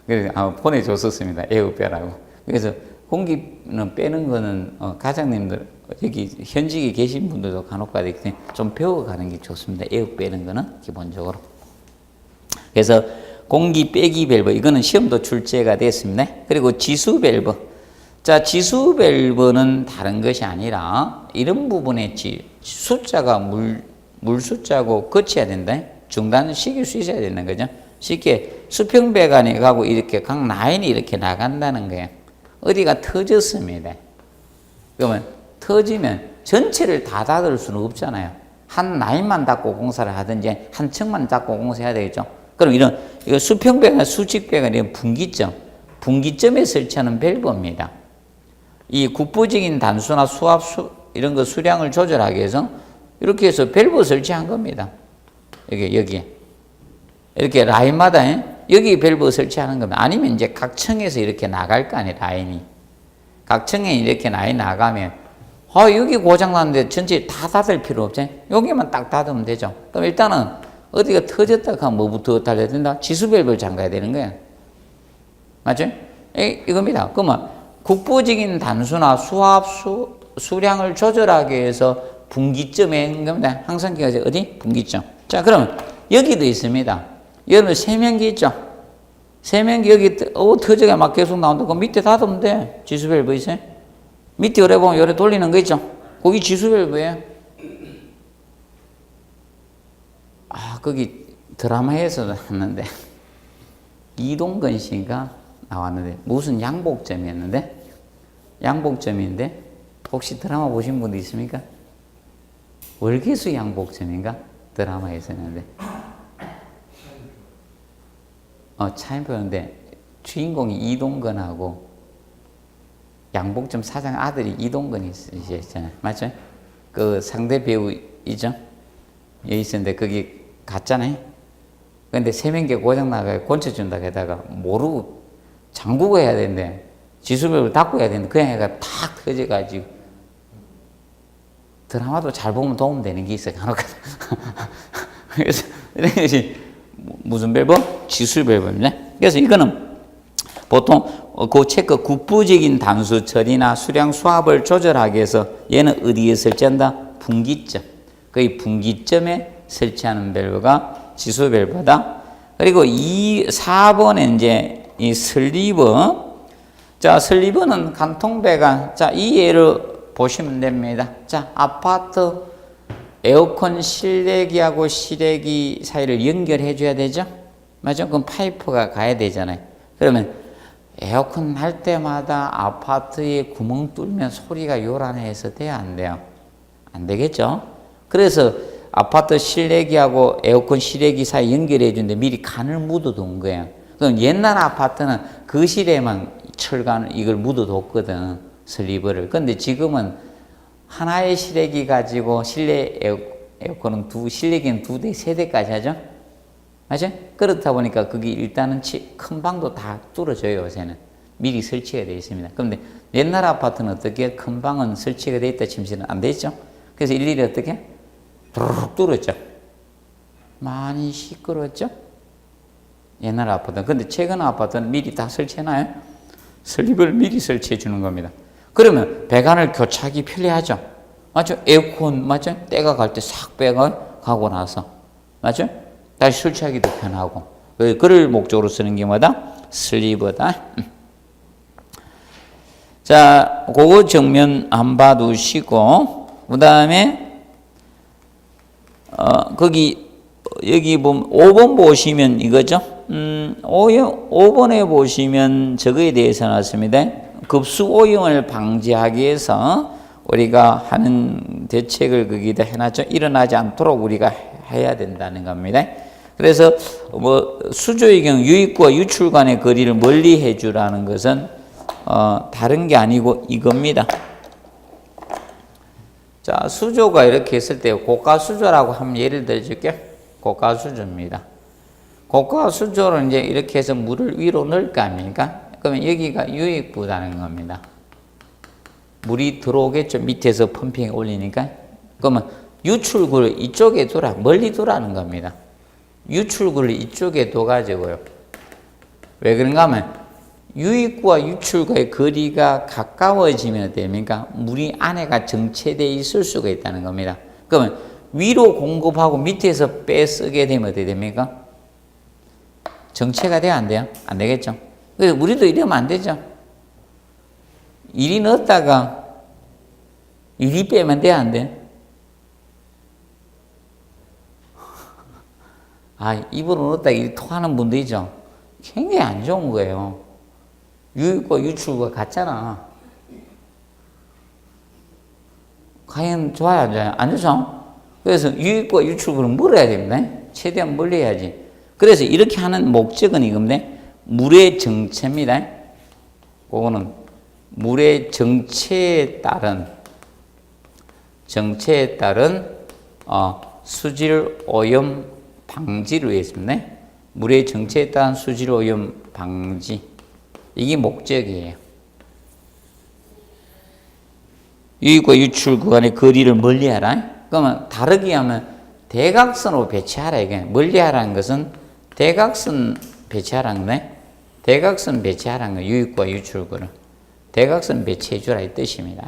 그래서 보내줬었습니다. 에어빼라고. 그래서 공기는 빼는 거는 과장님들 여기 현직에 계신 분들도 간혹가다 좀 배워가는 게 좋습니다. 에어 빼는 거는 기본적으로. 그래서 공기 빼기 밸브 이거는 시험도 출제가 됐습니다. 그리고 지수 밸브. 자, 지수 밸브는 다른 것이 아니라 이런 부분에 숫자가 물 숫자고 거쳐야 된다. 중단을 시킬 수 있어야 되는 거죠. 쉽게 수평배관이 가고 이렇게 각 라인이 이렇게 나간다는 거예요. 어디가 터졌습니다. 그러면 터지면 전체를 다 닫을 수는 없잖아요. 한 라인만 닫고 공사를 하든지 한 층만 닫고 공사해야 되겠죠. 그럼 이거 수평배관, 수직배관 이런 분기점에 설치하는 밸브입니다. 이 국부적인 단수나 이런 거 수량을 조절하기 위해서 이렇게 해서 밸브 설치한 겁니다. 여기에. 이렇게 라인마다 여기 밸브 설치하는 겁니다. 아니면 이제 각 층에서 이렇게 나갈 거 아니에요, 라인이. 각 층에 이렇게 라인 나가면, 여기 고장났는데 전체 다 닫을 필요 없지. 여기만 딱 닫으면 되죠. 그럼 일단은 어디가 터졌다 하면 뭐부터 달려야 된다? 지수 밸브를 잠가야 되는 거예요. 맞죠? 이겁니다. 그러면 국부적인 단수나 수량을 조절하기 위해서 분기점에 있는 겁니다. 항상 기억하세요. 어디? 분기점. 자, 그러면 여기도 있습니다. 여러분 세면기 있죠? 세면기 여기 터져가 막 계속 나온다. 그 밑에 닫으면 돼. 지수 밸브 있어요? 밑에 요래 보면 요래 돌리는 거 있죠? 거기 지수 밸브예요. 거기 드라마에서 나왔는데 이동건 씨가 나왔는데 무슨 양복점이었는데 양복점인데 혹시 드라마 보신 분도 있습니까? 월계수 양복점인가? 드라마에서 했는데 차인표인데 주인공이 이동건하고 양복점 사장 아들이 이동건이 있었잖아요. 맞죠? 그 상대 배우이죠? 여기 있었는데 거기 갔잖아요. 근데 세면기 고장 나가지고 고쳐준다고 하다가 모르고 잠그고 해야 되는데 지수벽을 닫고 해야 되는데 그냥 해가 탁 터져가지고 드라마도 잘 보면 도움되는 게 있어요. 간혹 그래서 이것이 무슨 밸브? 지수 밸브입니다. 그래서 이거는 보통 그 체크 국부적인 단수 처리나 수량 수압을 조절하기 위해서 얘는 어디에 설치한다? 분기점. 거의 분기점에 설치하는 밸브가 지수 밸브다. 그리고 4번에 이제 이 슬리버. 자, 슬리버는 간통배관. 자, 이 예를 보시면 됩니다. 자, 아파트 에어컨 실내기하고 실외기 사이를 연결해 줘야 되죠? 맞죠? 그럼 파이프가 가야 되잖아요. 그러면 에어컨 할 때마다 아파트에 구멍 뚫면 소리가 요란해서 돼야 안 돼요? 안 되겠죠? 그래서 아파트 실내기하고 에어컨 실외기 사이 연결해 주는데 미리 간을 묻어둔 거예요. 그럼 옛날 아파트는 그 실에만 철간 이걸 묻어뒀거든, 슬리버를. 근데 지금은 하나의 실외기 가지고 실내 에어컨은 실내기는 2대, 3대까지 하죠? 맞죠? 그렇다 보니까 그게 일단은 큰 방도 다 뚫어줘요, 요새는. 미리 설치가 되어 있습니다. 그런데 옛날 아파트는 어떻게 큰 방은 설치가 되어 있다 침실은 안 돼 있죠? 그래서 일일이 어떻게? 도로록 뚫었죠. 많이 시끄러웠죠? 옛날 아파트는. 근데 최근 아파트는 미리 다 설치해놔요. 슬립을 미리 설치해 주는 겁니다. 그러면 배관을 교체하기 편리하죠. 맞죠? 에어컨, 맞죠? 때가 갈 때 싹 빼가 가고 나서. 맞죠? 다시 설치하기도 편하고. 그럴 목적으로 쓰는 게 뭐다? 슬리버다. 자, 그거 정면 안 봐두시고, 그 다음에, 여기 보면, 5번 보시면 이거죠? 5번에 보시면 저거에 대해서 나왔습니다. 급수 오염을 방지하기 위해서 우리가 하는 대책을 거기다 해놨죠. 일어나지 않도록 우리가 해야 된다는 겁니다. 그래서 뭐 수조의 경우 유입구와 유출 간의 거리를 멀리 해주라는 것은 다른 게 아니고 이겁니다. 자, 수조가 이렇게 있을 때 고가 수조라고 한번 예를 들어줄게요. 고가 수조입니다. 고가 수조를 이제 이렇게 해서 물을 위로 넣을 거 아닙니까? 그러면 여기가 유입구라는 겁니다. 물이 들어오겠죠. 밑에서 펌핑 올리니까. 그러면 유출구를 이쪽에 두라, 멀리 두라는 겁니다. 유출구를 이쪽에 둬가지고요. 왜 그런가 하면 유입구와 유출구의 거리가 가까워지면 됩니까? 물이 안에가 정체되어 있을 수가 있다는 겁니다. 그러면 위로 공급하고 밑에서 빼쓰게 되면 어떻게 됩니까? 정체가 돼야 안 돼요? 안 되겠죠? 그래서 우리도 이러면 안 되죠? 이리 넣었다가 이리 빼면 돼야 안 돼? 입으로 넣었다가 이리 토하는 분도 있죠? 굉장히 안 좋은 거예요. 유입과 유출과 같잖아. 과연 좋아요, 안 좋아요? 안 좋죠? 그래서 유입과 유출구를 멀어야 됩니다. 최대한 멀리 해야지. 그래서 이렇게 하는 목적은 이겁니다. 물의 정체입니다. 그거는 물의 정체에 따른 수질 오염 방지를 위해서입니다. 물의 정체에 따른 수질 오염 방지. 이게 목적이에요. 유입과 유출 구간의 거리를 멀리하라. 그러면 다르게 하면 대각선으로 배치하라. 이게 멀리하라는 것은 대각선 배치하라는 거네. 대각선 배치하라는 거. 유입과 유출구를 대각선 배치해주라 이 뜻입니다.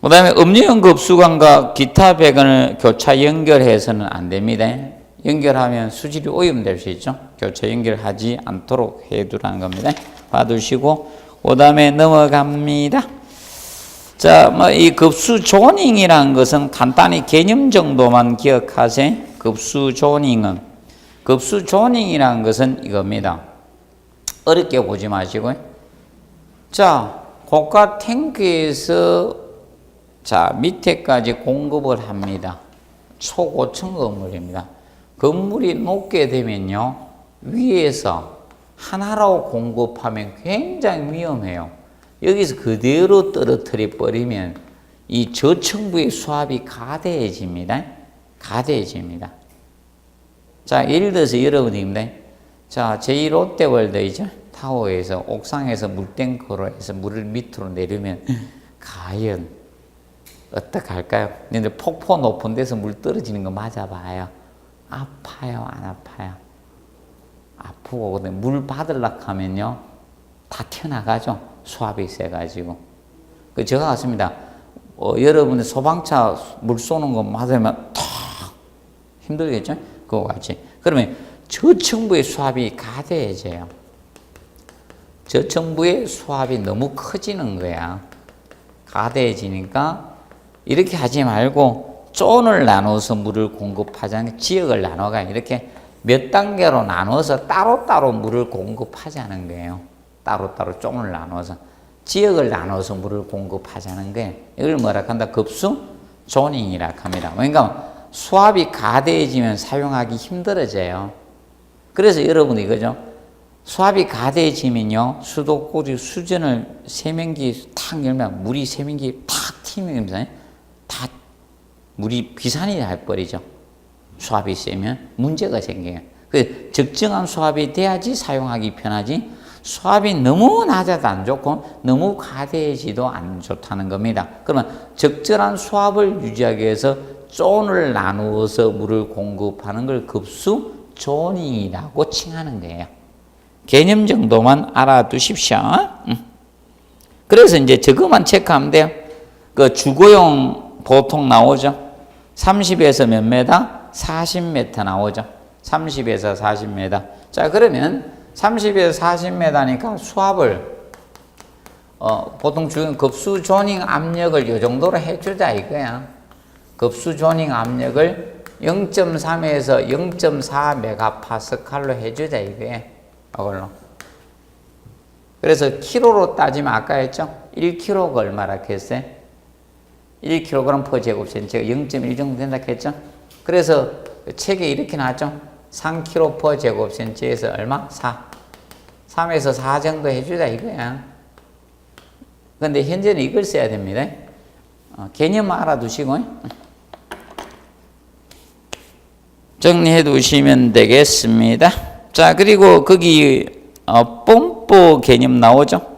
그 다음에 음료용 급수관과 기타 배관을 교차 연결해서는 안 됩니다. 연결하면 수질이 오염될 수 있죠. 교차 연결하지 않도록 해두라는 겁니다. 봐두시고 그 다음에 넘어갑니다. 자, 뭐 이 급수 조닝이라는 것은 간단히 개념 정도만 기억하세요. 급수 조닝이라는 것은 이겁니다. 어렵게 보지 마시고요. 자, 고가 탱크에서 자, 밑에까지 공급을 합니다. 초고층 건물입니다. 건물이 높게 되면요, 위에서 하나로 공급하면 굉장히 위험해요. 여기서 그대로 떨어뜨려 버리면 이 저층부의 수압이 가대해집니다. 가대해집니다. 자, 예를 들어서 여러분입니다. 자, 제2롯데월드이죠. 타워에서 옥상에서 물탱크로 해서 물을 밑으로 내리면 과연 어떡할까요? 근데 폭포 높은 데서 물 떨어지는 거 맞아봐요. 아파요, 안 아파요? 아프고, 물 받으려고 하면요, 다 튀어나가죠. 수압이 세가지고. 제가 같습니다. 여러분들 소방차 물 쏘는 거 맞으면 탁 힘들겠죠? 그거 같이. 그러면 저층부의 수압이 가대해져요. 저층부의 수압이 너무 커지는 거야. 가대해지니까 이렇게 하지 말고 존을 나눠서 물을 공급하자는, 지역을 나눠가 이렇게 몇 단계로 나눠서 따로따로 물을 공급하자는 거예요. 따로따로 존을 나눠서 지역을 나눠서 물을 공급하자는 거예요. 이걸 뭐라 한다? 급수 조닝이라 합니다. 그러니까 수압이 가대해지면 사용하기 힘들어져요. 그래서 여러분 이거죠. 수압이 가대해지면요, 수도꼭지 수전을 세면기 탁 열면 물이 세면기 탁 튀면서 다 물이 비산이 돼버리죠. 수압이 세면 문제가 생겨요. 그 적정한 수압이 돼야지 사용하기 편하지, 수압이 너무 낮아도 안 좋고 너무 가대해지도 안 좋다는 겁니다. 그러면 적절한 수압을 유지하기 위해서 존을 나누어서 물을 공급하는 걸 급수 조닝이라고 칭하는 거예요. 개념 정도만 알아두십시오. 그래서 이제 저것만 체크하면 돼요. 그 주거용 보통 나오죠. 30에서 몇 메다? 40m 나오죠. 30에서 40m. 자, 그러면 30에서 40m니까 수압을 보통 급수 조닝 압력을 이 정도로 해주자 이거야. 급수 조닝 압력을 0.3에서 0.4 메가파스칼로 해주자 이거야. 이걸로. 그래서 키로로 따지면 아까 했죠? 1kg가 얼마라 했어요? 1kg per 제곱센티미터가 0.1 정도 된다 했죠? 그래서 책에 이렇게 나왔죠. 3kg 제곱센치에서 얼마? 4. 3에서 4 정도 해주자 이거야. 근데 현재는 이걸 써야 됩니다. 개념 알아두시고 정리해 두시면 되겠습니다. 자, 그리고 거기 뽐뿌 개념 나오죠.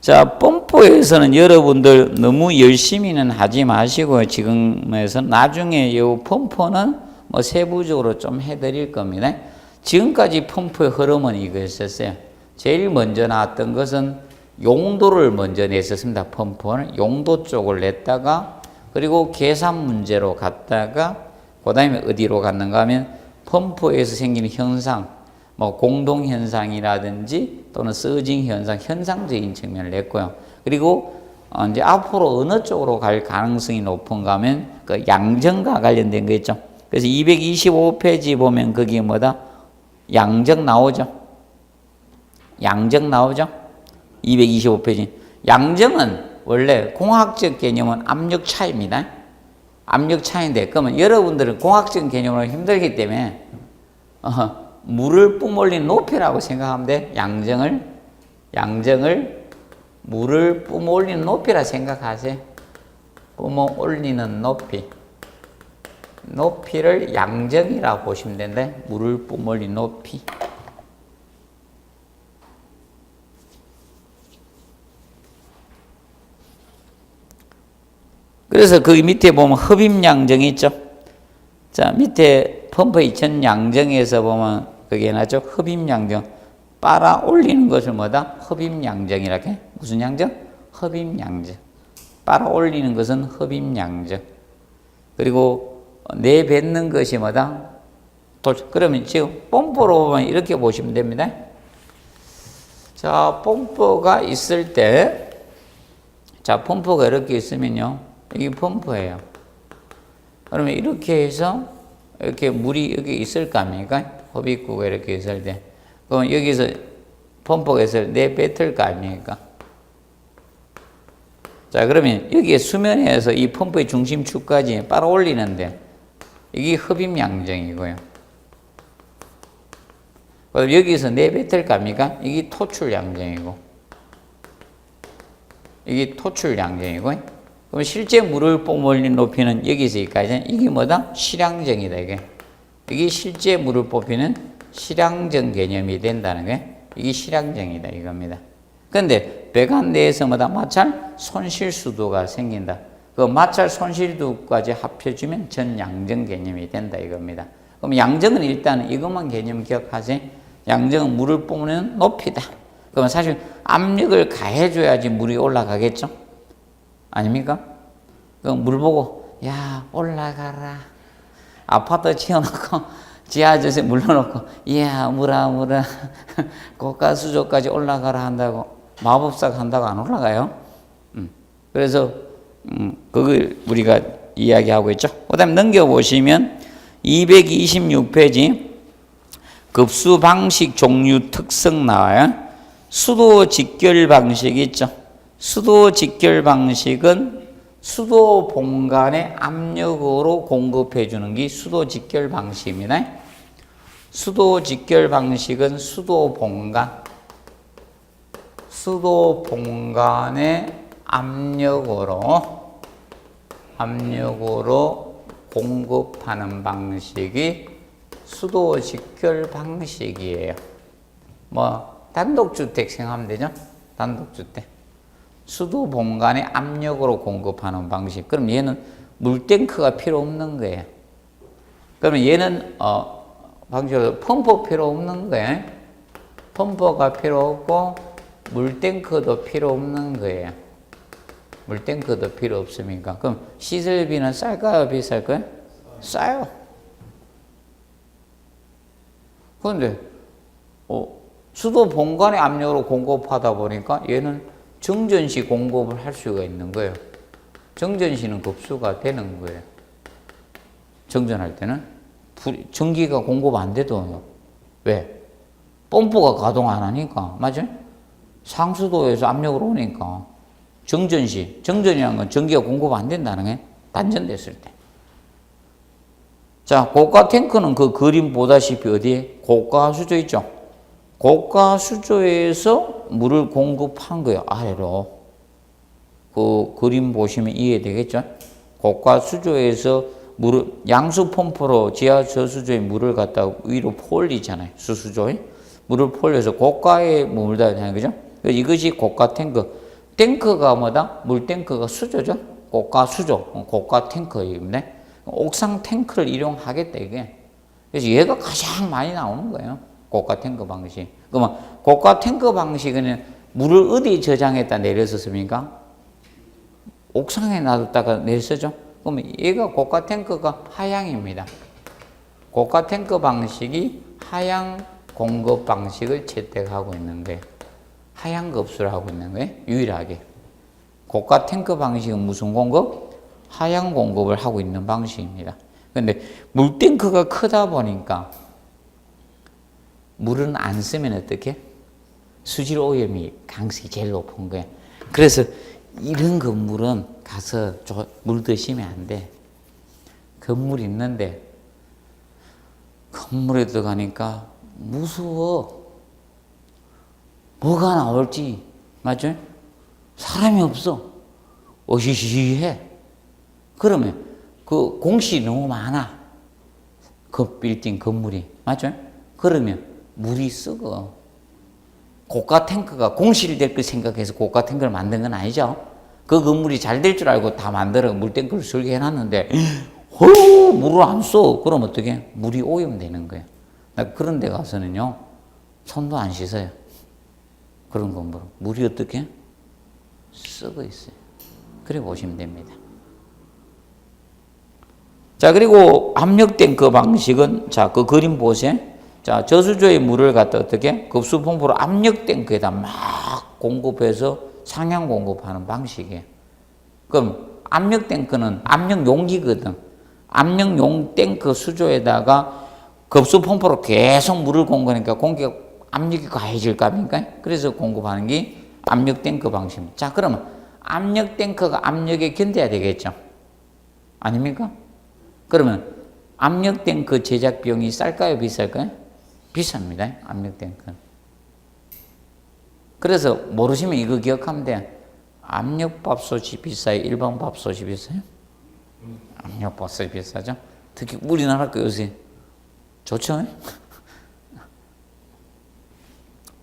자, 뽐뿌에서는 여러분들 너무 열심히는 하지 마시고 지금에서 나중에 이 펌프는 뭐 세부적으로 좀 해드릴 겁니다. 지금까지 펌프의 흐름은 이거였었어요. 제일 먼저 나왔던 것은 용도를 먼저 냈었습니다. 펌프는 용도 쪽을 냈다가 그리고 계산 문제로 갔다가 그 다음에 어디로 갔는가 하면 펌프에서 생기는 현상, 뭐 공동현상이라든지 또는 서징 현상, 현상적인 측면을 냈고요. 그리고 이제 앞으로 어느 쪽으로 갈 가능성이 높은가 하면 그 양정과 관련된 거 있죠. 그래서 225페이지 보면 거기 뭐다? 양정 나오죠. 양정 나오죠. 225페이지. 양정은 원래 공학적 개념은 압력 차이입니다. 압력 차이인데, 그러면 여러분들은 공학적 개념으로 힘들기 때문에 물을 뿜올린 높이라고 생각하면 돼. 양정을 물을 뿜올리는 높이라 생각하세요. 뿜어올리는 높이를 양정이라고 보시면 되는데, 물을 뿜올린 높이. 그래서 그 밑에 보면 흡입양정이 있죠. 자, 밑에 펌프의 전 양정에서 보면 그게 나죠. 흡입양정. 빨아 올리는 것을 뭐다? 흡입양정이라고 해. 무슨 양정? 흡입양정. 빨아 올리는 것은 흡입양정. 그리고 내뱉는 것이 뭐다? 그러면 지금 펌프로 보면 이렇게 보시면 됩니다. 자, 펌프가 있을 때, 자, 펌프가 이렇게 있으면요. 이게 펌프예요. 그러면 이렇게 해서 이렇게 물이 여기 있을 거 아닙니까? 흡입구가 이렇게 있을 때. 그럼 여기서 펌프가 있을 때 내뱉을 거 아닙니까? 자, 그러면 여기에 수면에서 이 펌프의 중심축까지 빨아 올리는데 이게 흡입 양정이고요. 그럼 여기서 내뱉을 거 아닙니까? 이게 토출 양정이고. 이게 토출 양정이고. 그럼 실제 물을 뿜어올린 높이는 여기서 여기까지. 이게 뭐다? 실양정이다, 이게. 이게 실제 물을 뽑히는 실양정 개념이 된다는 게 이게 실양정이다, 이겁니다. 그런데 배관 내에서 뭐다? 마찰 손실수도가 생긴다. 그 마찰 손실도까지 합쳐주면 전양정 개념이 된다, 이겁니다. 그럼 양정은 일단 이것만 개념 기억하세요. 양정은 물을 뿜는 높이다. 그럼 사실 압력을 가해줘야지 물이 올라가겠죠? 아닙니까? 그럼 물 보고, 야, 올라가라. 아파트 지어놓고, 지하철에 물러놓고, 이야, 물아. 고가수조까지 올라가라 한다고, 마법사가 한다고 안 올라가요? 그래서, 그걸 우리가 이야기하고 있죠. 그 다음에 넘겨보시면, 226페이지, 급수 방식 종류 특성 나와요. 수도 직결 방식이 있죠. 수도 직결 방식은 수도 본관의 압력으로 공급해 주는 게 수도 직결 방식입니다. 수도 직결 방식은 수도 본관의 압력으로 공급하는 방식이 수도 직결 방식이에요. 뭐 단독주택 생각하면 되죠? 단독주택. 수도 본관의 압력으로 공급하는 방식. 그럼 얘는 물탱크가 필요 없는 거예요. 그러면 얘는 방식으로 펌프 필요 없는 거예요. 펌프가 필요 없고 물탱크도 필요 없는 거예요. 물탱크도 필요 없습니까? 그럼 시설비는 쌀까요? 비쌀까요? 싸요. 그런데 수도 본관의 압력으로 공급하다 보니까 얘는 정전시 공급을 할 수가 있는 거예요. 정전시는 급수가 되는 거예요. 정전할 때는 전기가 공급 안 돼도 왜? 펌프가 가동 안 하니까. 맞아요? 상수도에서 압력으로 오니까 정전이라는 건 전기가 공급 안 된다는 게 단전됐을 때. 자, 고가 탱크는 그 그림 보다시피 어디에? 고가 수조 있죠? 고가 수조에서 물을 공급한 거예요, 아래로. 그 그림 보시면 이해되겠죠? 고가 수조에서 물을, 양수 펌프로 지하 저수조에 물을 갖다 위로 폴리잖아요, 수수조에. 물을 폴려서 고가에 머물다 하잖아요, 그죠? 이것이 고가 탱크. 탱크가 뭐다? 물 탱크가 수조죠? 고가 수조, 고가 탱크입니다. 옥상 탱크를 이용하겠다, 이게. 그래서 얘가 가장 많이 나오는 거예요. 고가 탱크 방식. 그러면 고가 탱크 방식은 물을 어디 저장했다 내려서 씁니까? 옥상에 놔뒀다가 내려서죠? 그러면 얘가 고가 탱크가 하향입니다. 고가 탱크 방식이 하향 공급 방식을 채택하고 있는 거예요. 하향 급수를 하고 있는 거예요. 유일하게. 고가 탱크 방식은 무슨 공급? 하향 공급을 하고 있는 방식입니다. 그런데 물탱크가 크다 보니까 물은 안 쓰면 어떻게? 수질 오염이 가능성이 제일 높은 거예요. 그래서 이런 건물은 가서 물 드시면 안 돼. 건물 있는데 건물에 들어가니까 무서워. 뭐가 나올지. 맞죠? 사람이 없어. 어시시해. 그러면 그 공실이 너무 많아. 그 빌딩 건물이. 맞죠? 그러면 물이 썩어. 고가 탱크가 공실될 거 생각해서 고가 탱크를 만든 건 아니죠. 그 건물이 잘 될 줄 알고 다 만들어 물 탱크를 설계해놨는데 물을 안 써. 그럼 어떻게? 물이 오염되는 거예요. 그런 데 가서는요, 손도 안 씻어요. 그런 건물. 물이 어떻게? 썩어 있어요. 그래 보시면 됩니다. 자, 그리고 압력 탱크 방식은, 자, 그 그림 보세요. 자, 저수조의 물을 갖다 어떻게? 급수 펌프로 압력 탱크에다 막 공급해서 상향 공급하는 방식이에요. 그럼 압력 탱크는 압력 용기거든. 압력 용 탱크 수조에다가 급수 펌프로 계속 물을 공급하니까 공기가 압력이 가해질 거 아닙니까? 그래서 공급하는 게 압력 탱크 방식입니다. 자, 그러면 압력 탱크가 압력에 견뎌야 되겠죠? 아닙니까? 그러면 압력 탱크 제작 비용이 쌀까요, 비쌀까요? 비쌉니다. 압력 탱크는. 그래서 모르시면 이거 기억하면 돼요. 압력 밥솥이 비싸요? 일반 밥솥이 비싸요? 압력 밥솥이 비싸죠? 특히 우리나라 거 요새 좋죠?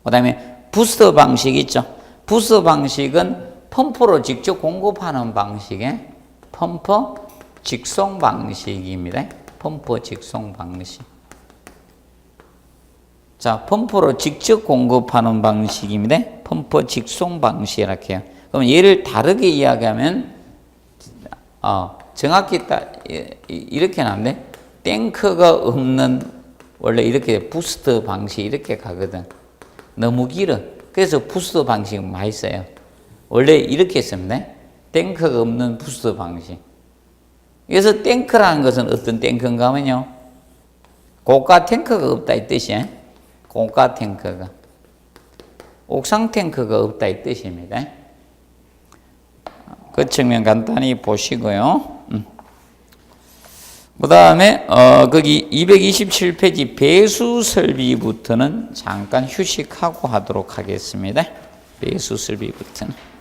그 다음에 부스터 방식 있죠? 부스터 방식은 펌프로 직접 공급하는 방식의 펌프 직송 방식입니다. 펌프 직송 방식. 자, 펌프로 직접 공급하는 방식입니다. 펌프 직송 방식 이렇게 해요. 그럼 얘를 다르게 이야기하면 정확히 이렇게 나오는데 탱크가 없는 원래 이렇게 부스터 방식 이렇게 가거든. 너무 길어. 그래서 부스터 방식은 많이 써요. 원래 이렇게 씁니다. 탱크가 없는 부스터 방식. 그래서 탱크라는 것은 어떤 탱크인가 하면요, 고가 탱크가 없다 이 뜻이에요. 고가 탱크가. 옥상 탱크가 없다 이 뜻입니다. 그 측면 간단히 보시고요. 그 다음에 거기 227페이지 배수 설비부터는 잠깐 휴식하고 하도록 하겠습니다. 배수 설비부터는.